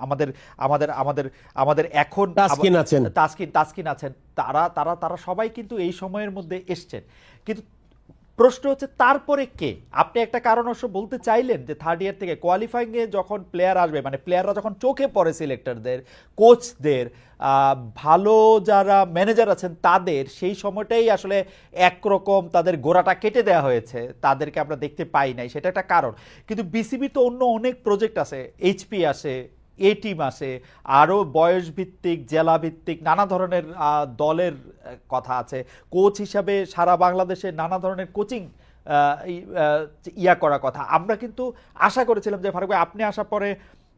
আমাদের আমাদের আমাদের আমাদের এখন তাসকিন আছেন। তাসকিন আছেন, তারা তারা তারা সবাই কিন্তু এই সময়ের মধ্যে এসছেন। কিন্তু প্রশ্ন হচ্ছে তারপরে কে? আপনি একটা কারণ অবশ্য বলতে চাইলেন যে থার্ড ইয়ার থেকে কোয়ালিফাইং এ যখন প্লেয়ার আসবে, মানে প্লেয়াররা যখন চোখে পড়ে সিলেক্টরদের, কোচদের, ভালো যারা ম্যানেজার আছেন তাদের, সেই সময়টাই আসলে একরকম তাদের গোড়াটা কেটে দেওয়া হয়েছে, তাদেরকে আমরা দেখতে পাই নাই, সেটা একটা কারণ। কিন্তু বিসিবি তো অন্য অনেক প্রজেক্ট আছে, এইচপি আসে, এ টিম আসে, আরও বয়স ভিত্তিক, জেলা ভিত্তিক নানা ধরনের দলের কথা আছে। কোচ হিসাবে সারা বাংলাদেশে নানা ধরনের কোচিং করা কথা। আমরা কিন্তু আশা করেছিলাম যে ফারুক ভাই আপনি আসার পরে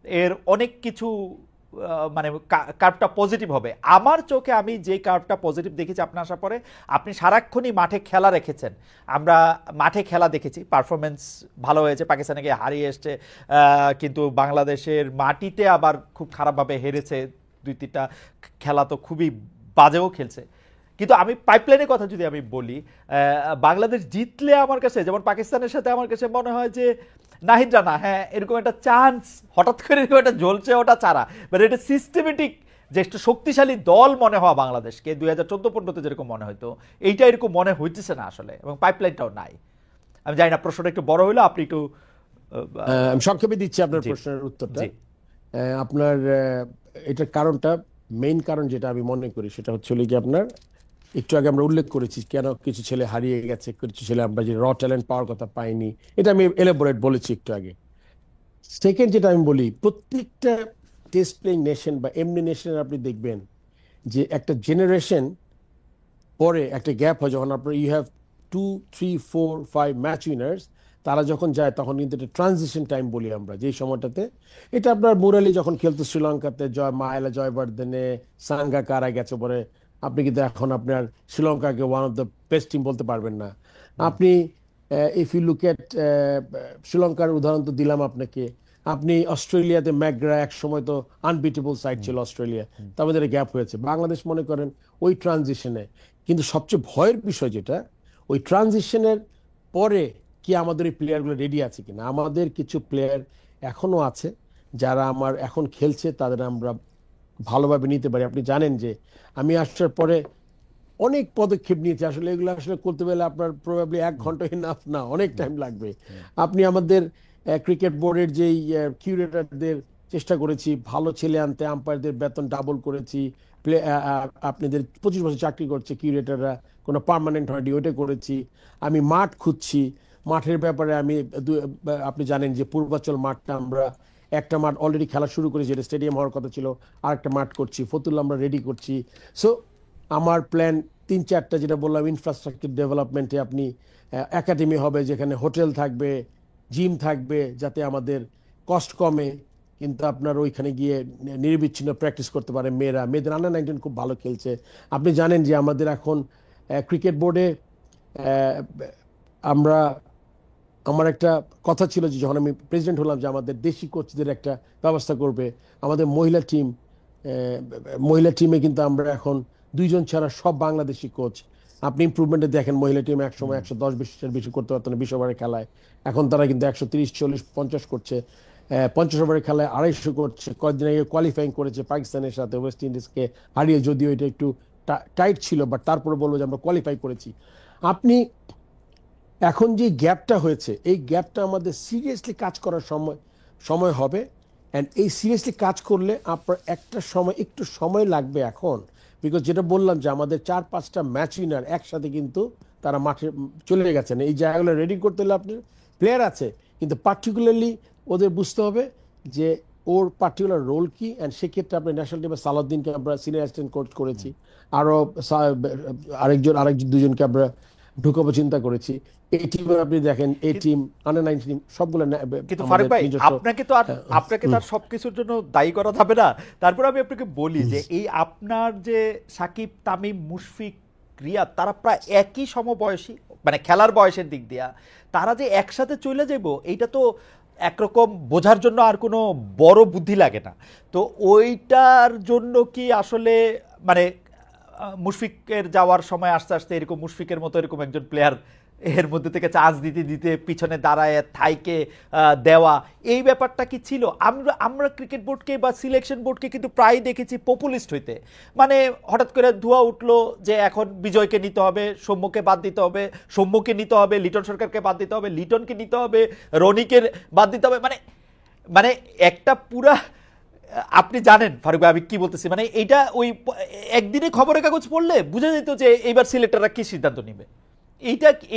এর অনেক কিছু মানে কার্ভটা পজিটিভ হবে। আমার চোখে আমি যে কার্ভটা পজিটিভ দেখেছি আপনি আসার পরে, আপনি সারাক্ষণই মাঠে খেলা রেখেছেন, আমরা মাঠে খেলা দেখেছি, পারফরমেন্স ভালো হয়েছে, পাকিস্তানে গিয়ে হারিয়ে এসছে, কিন্তু বাংলাদেশের মাটিতে আবার খুব খারাপভাবে হেরেছে, 2-3টা খেলা তো খুবই বাজেও খেলছে। কিন্তু আমি পাইপলাইনের কথা যদি আমি বলি, বাংলাদেশ জিতলে আমার কাছে, যেমন পাকিস্তানের সাথে, আমার কাছে মনে হয় যে নাহিদ রানা, হ্যাঁ এরকম একটা চান্স হঠাৎ করে এরকম একটা জ্বলছে, ওটা ছাড়া মানে এটা সিস্টেমেটিক যে একটা শক্তিশালী দল মনে হওয়া বাংলাদেশকে 2014-15-তে যেরকম মনে হয়তো, এইটা এরকম মনে হইতেছে না আসলে, এবং পাইপলাইনটাও নাই। আমি জানি না, প্রশ্নটা একটু বড় হইলো, আপনি একটু আমি সংক্ষেপে দিচ্ছি আপনার প্রশ্নের উত্তরটা। আপনার এটার কারণটা, মেইন কারণ যেটা আমি মনে করি সেটা হচ্ছে কি, আপনার একটু আগে আমরা উল্লেখ করেছি কেন কিছু ছেলে হারিয়ে গেছে, কিছু ছেলে আমরা যে র ট্যালেন্ট পাওয়ার কথা পাইনি, এটা আমি এলাবোরেট বলেছি একটু আগে। সেকেন্ড যেটা আমি বলি, প্রত্যেকটা টেস্ট প্লেইং নেশন বা এমনি নেশনের আপনি দেখবেন যে একটা জেনারেশন পরে একটা গ্যাপ হয়, যখন আপনার ইউ হ্যাভ 2, 3, 4, 5 ম্যাচ উইনার্স, তারা যখন যায় তখন কিন্তু একটা ট্রানজিশন টাইম বলি আমরা যেই সময়টাতে। এটা আপনার মুরালি যখন খেলতো শ্রীলঙ্কাতে, মাহেলা জয়বর্ধনে, সাঙ্গাকারা গেছে পরে, আপনি কিন্তু এখন আপনার শ্রীলঙ্কাকে one of the best team বলতে পারবেন না। আপনি ইফ ইউ লুক এট শ্রীলঙ্কার উদাহরণ তো দিলাম আপনাকে, আপনি অস্ট্রেলিয়াতে ম্যাকগ্রা এক সময় তো আনবিটেবল সাইড ছিল অস্ট্রেলিয়া, তার মধ্যে গ্যাপ হয়েছে। বাংলাদেশ মনে করেন ওই ট্রানজিশনে, কিন্তু সবচেয়ে ভয়ের বিষয় যেটা, ওই ট্রানজিশনের পরে কি আমাদের এই প্লেয়ারগুলো রেডি আছে কিনা। আমাদের কিছু প্লেয়ার এখনো আছে যারা আমার এখন খেলছে, তাদের আমরা ভালোভাবে নিতে পারি। আপনি জানেন যে আমি আসার পরে অনেক পদক্ষেপ নিয়েছি, আসলে এগুলো আসলে করতে গেলে আপনার প্রবাবলি 1 ঘন্টা ইনাফ না, অনেক টাইম লাগবে। আপনি আমাদের ক্রিকেট বোর্ডের যেই কিউরেটরদের চেষ্টা করেছি ভালো ছেলে আনতে, আম্পায়ারদের বেতন ডাবল করেছি, আপনাদের 25 বছর চাকরি করছে কিউরেটররা, কোনো পার্মানেন্ট হয়নি, ওইটা করেছি। আমি মাঠ খুঁজছি, মাঠের ব্যাপারে আমি আপনি জানেন যে পূর্বাচল মাঠটা আমরা একটা মাঠ অলরেডি খেলা শুরু করেছি, এটা স্টেডিয়াম হওয়ার কথা ছিল, আর একটা মাঠ করছি, ফতুল্লা আমরা রেডি করছি। সো আমার প্ল্যান 3-4টা যেটা বললাম ইনফ্রাস্ট্রাকচার ডেভেলপমেন্টে আপনি একাডেমি হবে যেখানে হোটেল থাকবে, জিম থাকবে, যাতে আমাদের কস্ট কমে, কিন্তু আপনার ওইখানে গিয়ে নিরবিচ্ছিন্ন প্র্যাকটিস করতে পারে মেয়েরা। মেয়েদের আন্ডার 19 খুব ভালো খেলছে। আপনি জানেন যে আমাদের এখন ক্রিকেট বোর্ডে আমরা আমার একটা কথা ছিল যে যখন আমি প্রেসিডেন্ট হলাম যে আমাদের দেশি কোচদের একটা ব্যবস্থা করবে। আমাদের মহিলা টিমে কিন্তু আমরা এখন 2জন ছাড়া সব বাংলাদেশি কোচ। আপনি ইমপ্রুভমেন্টে দেখেন, মহিলা টিম একসময় 110 বেশি করতে পারতো না 20 ওভারের খেলায়, এখন তারা কিন্তু 130, 40, 50 করছে। 50 ওভারের খেলায় 250 করছে। কয়েকদিন আগে কোয়ালিফাইং করেছে পাকিস্তানের সাথে, ওয়েস্ট ইন্ডিজকে হারিয়ে, যদিও এটা একটু টাইট ছিল, বাট তারপরে বলবো যে আমরা কোয়ালিফাই করেছি। আপনি এখন যে গ্যাপটা হয়েছে, এই গ্যাপটা আমাদের সিরিয়াসলি কাজ করার সময় হবে। অ্যান্ড এই সিরিয়াসলি কাজ করলে আপনার একটা সময় একটু সময় লাগবে এখন, বিকজ যেটা বললাম যে আমাদের 4-5টা ম্যাচ উইনার একসাথে কিন্তু তারা মাঠে চলে গেছেন। এই জায়গাগুলো রেডি করতে হলে আপনার প্লেয়ার আছে, কিন্তু পার্টিকুলারলি ওদের বুঝতে হবে যে ওর পার্টিকুলার রোল কি। অ্যান্ড সেক্ষেত্রে আপনি ন্যাশনাল টিমে সালাউদ্দিনকে আমরা সিনিয়র অ্যাসিস্ট্যান্ট কোচ করেছি, আরও আরেক দুজনকে আমরা ঢুকাবো চিন্তা করেছি। এই টিমে আপনি দেখেন, এই টিম আন্ডার 19 টিম সবগুলো। কিন্তু ফারুক ভাই, আপনাকে তো আর সবকিছুর জন্য দায়ী করা যাবে না। তারপর আমি আপনাকে বলি যে এই আপনার যে সাকিব, তামিম, মুশফিক, রিয়াদ, তারা প্রায় একই সমবয়সী, মানে খেলার বয়সের দিক দিয়া তারা যে একসাথে চলে যাব, এইটা তো একরকম বোঝার জন্য আর কোনো বড় বুদ্ধি লাগে না। তো ওইটার জন্য কি আসলে মানে মুশফিকের যাওয়ার সময় আস্তে আস্তে এরকম মুশফিকের মতো এরকম একজন প্লেয়ার এর মধ্যে থেকে চান্স দিতে দিতে পিছনে দাঁড়ায় থাইকে দেওয়া, এই ব্যাপারটা কি ছিল? আমরা ক্রিকেট বোর্ডকে বা সিলেকশন বোর্ডকে কিন্তু প্রায় দেখেছি পপুলিস্ট হইতে, মানে হঠাৎ করে ধোয়া উঠলো যে এখন বিজয়কে নিতে হবে, সৌম্যকে বাদ দিতে হবে, সৌম্যকে নিতে হবে, লিটন সরকারকে বাদ দিতে হবে, লিটনকে নিতে হবে, রনিকে বাদ দিতে হবে, মানে মানে একটা পুরা, আপনি জানেন ফারুক ভাই আমি কি বলতেছি, মানে এইটা ওই একদিনে খবরের কাগজ পড়লে বুঝে যেত যে এইবার সিলেক্টররা কি সিদ্ধান্ত নিবে।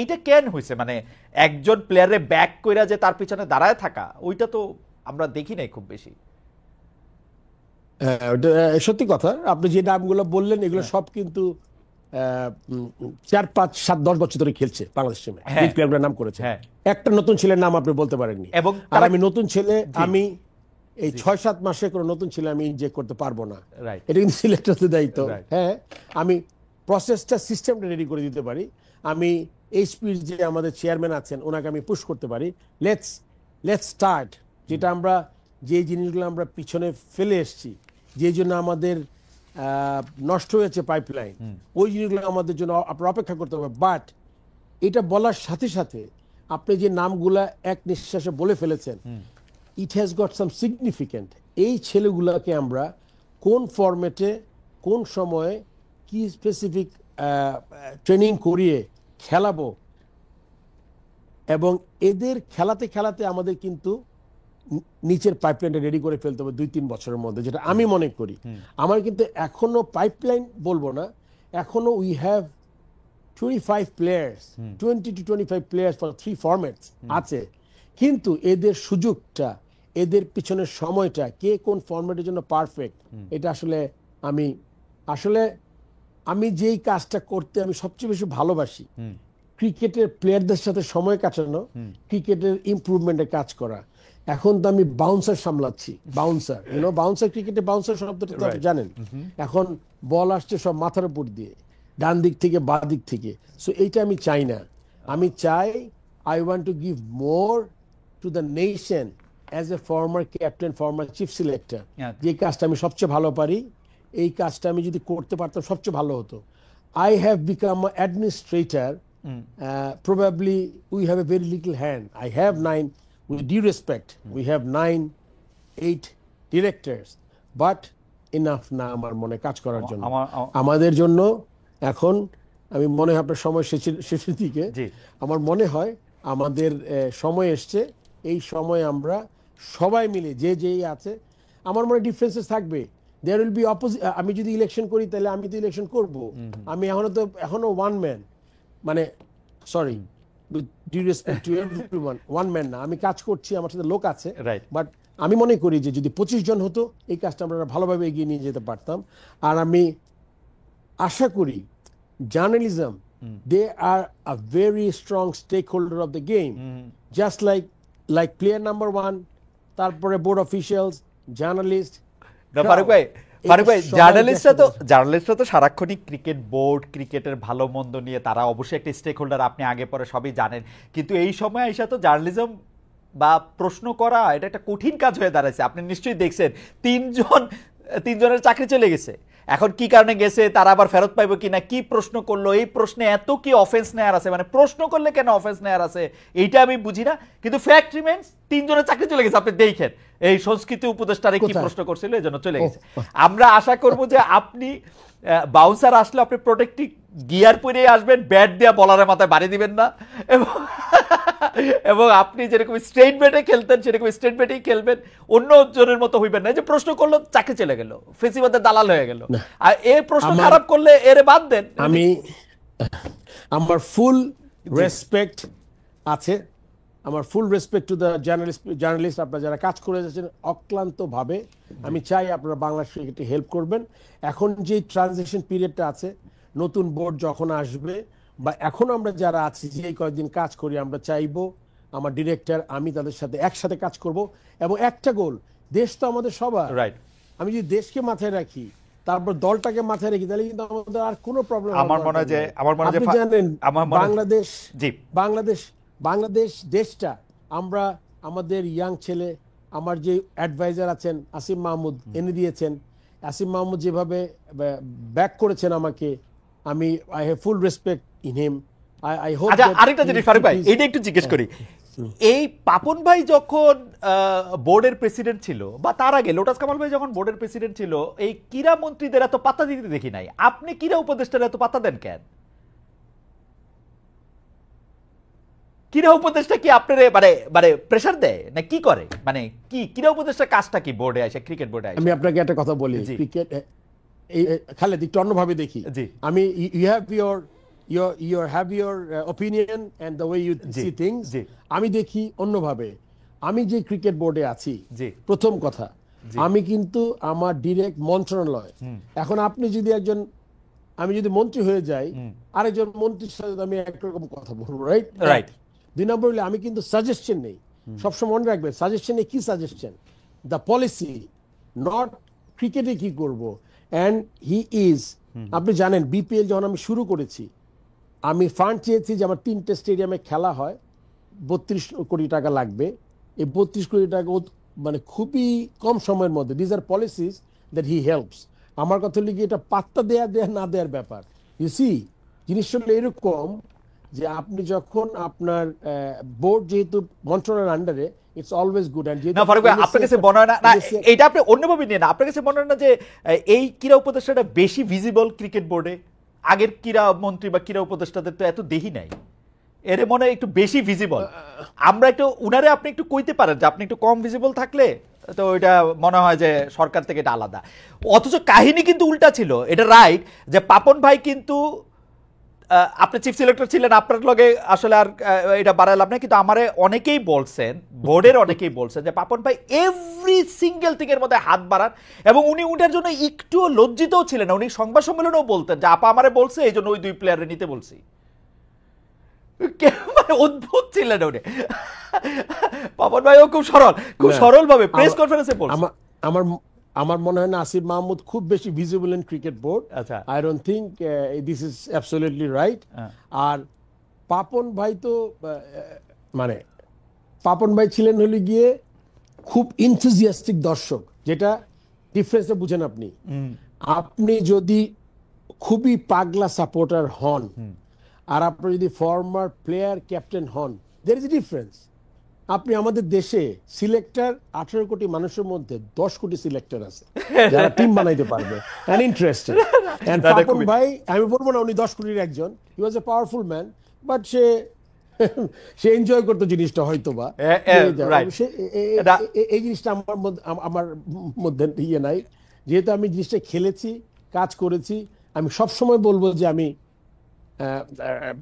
এইটা কেন হয়েছে? মানে একজন প্লেয়ারে ব্যাক কইরা যে তার পিছনে দাঁড়ায় থাকা, ওইটা তো আমরা দেখি নাই খুব বেশি। সত্যি কথা, আপনি যে নামগুলো বললেন এগুলো সব কিন্তু 4, 5, 7, 10 বছর ধরে খেলছে বাংলাদেশ টিমে, এই প্লেয়ারগুলোর নাম করেছে। একটা নতুন ছেলের নাম আপনি বলতে পারেননি। এবং আর আমি নতুন ছেলে, আমি এই 6-7 মাসে কোনো নতুন ছেলে আমি ইনজেক্ট করতে পারবো না, এটা কিন্তু সিলেক্টরদের দায়িত্ব। হ্যাঁ, আমি প্রসেসটা, সিস্টেমটা রেডি করে দিতে পারি। আমি এইচপির যে আমাদের চেয়ারম্যান আছেন ওনাকে আমি পুশ করতে পারি, লেটস স্টার্ট। যেটা আমরা, যে জিনিসগুলো আমরা পিছনে ফেলে এসেছি, যে জন্য আমাদের নষ্ট হয়েছে পাইপলাইন, ওই জিনিসগুলো আমাদের জন্য আপনার অপেক্ষা করতে হবে। বাট এটা বলার সাথে সাথে আপনি যে নামগুলা এক নিঃশ্বাসে বলে ফেলেছেন, it has got some significant. এই ছেলেগুলাকে আমরা কোন ফরম্যাটে, কোন সময়ে, কি স্পেসিফিক ট্রেনিং করিয়ে খেলাবো, এবং এদের খেলাতে খেলাতে আমাদের কিন্তু নিচের পাইপলাইনটা রেডি করে ফেলতে হবে 2-3 বছরের মধ্যে, যেটা আমি মনে করি। আমার কিন্তু এখনো পাইপলাইন বলবো না, এখনো we have 25 players, 20 to 25 players for 3 formats আছে। কিন্তু এদের সুযোগটা, এদের পিছনের সময়টা, কে কোন ফরম্যাটের জন্য পারফেক্ট, এটা আসলে আমি যেই কাজটা করতে আমি সবচেয়ে বেশি ভালোবাসি, ক্রিকেটের প্লেয়ারদের সাথে সময় কাটানো, ক্রিকেটের ইমপ্রুভমেন্টে কাজ করা। এখন তো আমি বাউন্সার সামলাচ্ছি, বাউন্সার ক্রিকেটে বাউন্সার শব্দটা তো আপনি জানেন। এখন বল আসছে সব মাথার উপর দিয়ে, ডান দিক থেকে বা দিক থেকে। সো এইটা আমি চাই না। আমি চাই, I want to give more to the nation as a former captain, former chief selector. যে কাজটা আমি সবচেয়ে ভালো পারি, এই কাজটা আমি যদি করতে পারতাম সবচেয়ে ভালো হতো। I have become administrator, probably we have a very little hand. I have 9, with due respect, we have 9, 8 directors, but enough না আমার মনে কাজ করার জন্য। আমাদের জন্য এখন, আমি মনে হয় আপনার সময় শেষের দিকে, আমার মনে হয় আমাদের সময় এসছে। এই সময় আমরা সবাই মিলে যেই আছে, আমার মনে ডিফারেন্সেস থাকবে, দেয়ার উইল বি অপোজিট। আমি যদি ইলেকশন করি তাহলে আমি তো ইলেকশন করব, আমি এখনো ওয়ান ম্যান, মানে sorry, due respect to everyone, one man না, আমি কাজ করছি, আমার সাথে লোক আছে। বাট আমি মনে করি যে যদি 25 জন হতো, এই কাজটা আমরা ভালোভাবে এগিয়ে নিয়ে যেতে পারতাম। আর আমি আশা করি journalism, they are a very strong stakeholder of the game. Just like player number one, তারপরে board officials, journalists. ফারুক ভাই জার্নালিস্টরা তো সারাক্ষণই ক্রিকেট বোর্ড, ক্রিকেটের ভালো মন্দ নিয়ে তারা অবশ্যই একটা স্টেক হোল্ডার, আপনি আগে পরে সবই জানেন। কিন্তু এই সময় এসে তো জার্নালিজম বা প্রশ্ন করা এটা একটা কঠিন কাজ হয়ে দাঁড়াইছে। আপনি নিশ্চয়ই দেখছেন তিনজনের চাকরি চলে গেছে। এখন কি কারণে গেছে, তারা আবার ফেরত পাইবো কিনা, কি প্রশ্ন করলো, এই প্রশ্নে এত কি অফেন্স নেয়ার আছে, মানে প্রশ্ন করলে কেন অফেন্স নেয়ার আছে এইটা আমি বুঝি না। কিন্তু ফ্যাক্ট রিমেন্স তিনজনের চাকরি চলে গেছে। আপনি দেখেন এই সংস্কৃতি উপদেষ্টারে কি প্রশ্ন করছিল, এই জন্য চলে গেছে। আমরা আশা করব যে আপনি বাউন্সার আসলে আপনি প্রোটেক্টিভ গিয়ার পরে আসবেন, ব্যাট দিয়ে বলারের মাথায় বাড়ি দিবেন না, এবং আপনি যেরকম স্ট্রেট ব্যাটে খেলতেন সেরকম স্ট্রেট ব্যাটেই খেলবেন, অন্য জনের মতো হইবেন না যে প্রশ্ন করলো চাকরি চলে গেল, ফেসিবাদের দালাল হয়ে গেল। আর এই প্রশ্ন খারাপ করলে এরে বাদ দেন। আমার ফুল রেসপেক্ট আছে, আমার ফুল রেসপেক্ট টু দ্য জার্নালিস্ট, আপনারা যারা কাজ করে যাচ্ছেন অক্লান্ত ভাবে। আমি চাই আপনারা বাংলাদেশ ক্রিকেটে হেল্প করবেন। এখন যে ট্রানজিশন পিরিয়ডটা আছে, নতুন বোর্ড যখন আসবে বা এখন আমরা যারা আছি যে কয়েকদিন কাজ করি, আমরা চাইবো আমার ডিরেক্টর, আমি তাদের সাথে একসাথে কাজ করব এবং একটা গোল, দেশ তো আমাদের সবার। রাইট। আমি যদি দেশকে মাথায় রাখি, তারপর দলটাকে মাথায় রাখি, তাহলে কিন্তু আমাদের আর কোনো প্রবলেম। আমার মনে হয় যে আপনি জানেন বাংলাদেশ দেশটা আমরা আমাদের ইয়াং ছেলে, আমার যে অ্যাডভাইজার আছেন আসিম মাহমুদ এনে দিয়েছেন, আসিম মাহমুদ যেভাবে ব্যাক করেছেন আমাকে, আমি I have full respect in him. I hope. আচ্ছা, আরেকটা জিনিস ফারুক ভাই, এইটা একটু জিজ্ঞেস করি। এই পাপন ভাই যখন বোর্ডের প্রেসিডেন্ট ছিল, বা তার আগে লোটাস কামাল ভাই যখন বোর্ডের প্রেসিডেন্ট ছিল, এই ক্রীড়া মন্ত্রীদের এত পাত্তা দিতে দেখি নাই। আপনি ক্রীড়া উপদেষ্টারা এত পাত্তা দেন কেন? ক্রীড়া উপদেষ্টা কি আপনার মানে প্রেসার দেয় না কি করে, মানে কি ক্রীড়া উপদেষ্টা কাজটা কি বোর্ডে আসে, ক্রিকেট বোর্ডে আসে? আমি আপনাকে একটা কথা বলি, ক্রিকেট খালেদ একটু অন্যভাবে দেখি। আমি you have your opinion and the way you see things. আমি দেখি অন্যভাবে। আমি যে ক্রিকেট বোর্ডে আছি, প্রথম কথা আমি কিন্তু আমার ডিরেক্ট মন্ত্রণালয়। এখন আপনি যদি আমি যদি মন্ত্রী হয়ে যাই, আরেকজন মন্ত্রীর সাথে আমি একরকম কথা বলবো, রাইট। দুই নম্বর হলে আমি কিন্তু সাজেশন নেই, সবসময় মনে রাখবেন সাজেশন নেই। কি সাজেশন? দ্য পলিসি, নট ক্রিকেটে কি করব। অ্যান্ড হি ইজ, আপনি জানেন বিপিএল যখন আমি শুরু করেছি, আমি ফান্ড চেয়েছি যে আমার 3টে স্টেডিয়ামে খেলা হয়, 32 কোটি টাকা লাগবে। এই 32 কোটি টাকা মানে খুবই কম সময়ের মধ্যে। These are policies that he helps. আমার কথা হলো কি, এটা পাত্তা দেয়া না দেওয়ার ব্যাপার। ইউ সি, জিনিসটা হলো এরকম যে আপনি যখন আপনার বোর্ড যেহেতু মন্ত্রণালয়ের আন্ডারে, ইটস অলওয়েজ গুড। না ফারুক ভাই, আপনার কাছে মনে হয় না এটা আপনি অন্যভাবে নিয়ে না, আপনার কাছে মনে হয় না যে এই ক্রীড়া উপদেষ্টাটা বেশি ভিজিবল ক্রিকেট বোর্ডে? আগের ক্রীড়া মন্ত্রী বা ক্রীড়া উপদেষ্টাদের তো এত দেখি নাই, এর মনে হয় একটু বেশি ভিজিবল। আমরা একটু উনারে আপনি একটু কইতে পারেন যে আপনি একটু কম ভিজিবল থাকলে তো এটা মনে হয় যে সরকার থেকে এটা আলাদা। অথচ কাহিনী কিন্তু উল্টা ছিল। এটা রাইট যে পাপন ভাই কিন্তু, আপনি চিফ সিলেক্টর ছিলেন, আপনার লগে আসলে আর এটা বাড়ালাম না, কিন্তু আমারে অনেকেই বলছেন, বোর্ডের অনেকেই বলছেন যে পাপন ভাই এভরি সিঙ্গেল থিং এর মধ্যে হাত বাড়ান, এবং উনি উঠার জন্য একটুও লজ্জিতও ছিলেন না। উনি সংবাদ সম্মেলনেও বলতেন যে আপা আমারে বলছে, এই জন্য ওই 2 প্লেয়ারে নিতে বলছি। মানে অদ্ভুত ছিলেন উনি। পাপন ভাইও খুব সরল ভাবে প্রেস কনফারেন্সে বলছেন। আমার মনে হয় না আসিফ মাহমুদ খুব বেশি visible in cricket board. I don't think this is absolutely right. আর পাপন ভাই তো মানে পাপন ভাই ছিলেন হলে গিয়ে খুব ইনথুজিয়াস্টিক দর্শক, যেটা ডিফারেন্সটা বুঝেন আপনি। আপনি যদি খুবই পাগলা সাপোর্টার হন আর আপনি যদি ফর্মার প্লেয়ার ক্যাপ্টেন হন, দের ইজ এ ডিফারেন্স। আপনি আমাদের দেশে সিলেক্টর 18 কোটি মানুষের মধ্যে 10 কোটি সিলেক্টর আছে যারা টিম বানাইতে পারবে এন্ড ইন্টারেস্টেড। এন্ড পাপন ভাই, আমি বলবো না উনি 10 কোটির একজন, he was a powerful man, but সে এনজয় করতো জিনিসটা হয়তোবা। এই জিনিসটা আমার মধ্যে ইয়ে নাই। যেহেতু আমি জিনিসটা খেলেছি, কাজ করেছি, আমি সবসময় বলবো যে আমি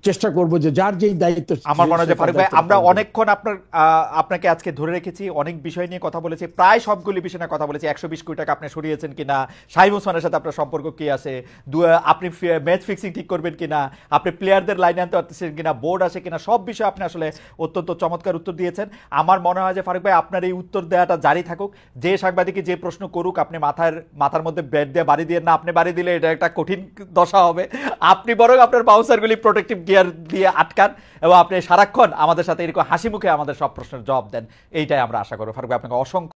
চেষ্টা করব যে যার যেই দায়িত্ব আমার মনে হয় যে সে তার ফারুক ভাই দায়িত্বটা আমরা পালন করবে। অনেকক্ষণ আপনাকে আজকে ধরে রেখেছি, অনেক বিষয় নিয়ে কথা বলেছি, প্রায় সবগুলি বিষয় নিয়ে কথা বলেছি। 120 কোটি টাকা আপনি সরিয়েছেন কিনা, শাহিম ওসমানের সাথে আপনার সম্পর্ক কি আছে, আপনি ম্যাচ ফিক্সিং ঠিক করবেন কিনা, আপনি প্লেয়ারদের লাইনে আনতে পারতেছেন কিনা, বোর্ড আসে কিনা, সব বিষয়ে আপনি আসলে অত্যন্ত চমৎকার উত্তর দিয়েছেন। আমার মনে হয় যে ফারুক ভাই আপনার এই উত্তর দেওয়াটা জারি থাকুক। যে সাংবাদিকই যে প্রশ্ন করুক, আপনি মাথার মধ্যে ব্যাট দিয়ে বাড়ি দিয়ে না, আপনি বাড়ি দিলে এটা একটা কঠিন দশা হবে। আপনি বরং আপনার বাউন্সারগুলি প্রোটেক্টিভ গিয়ার দিয়ে আটকান এবং আপনি সারাক্ষণ আমাদের সাথে এরকম হাসি মুখে আমাদের সব প্রশ্নের জবাব দেন। এইটাই আমরা আশা করব। ফারুক ভাই আপনাকে অসংখ্য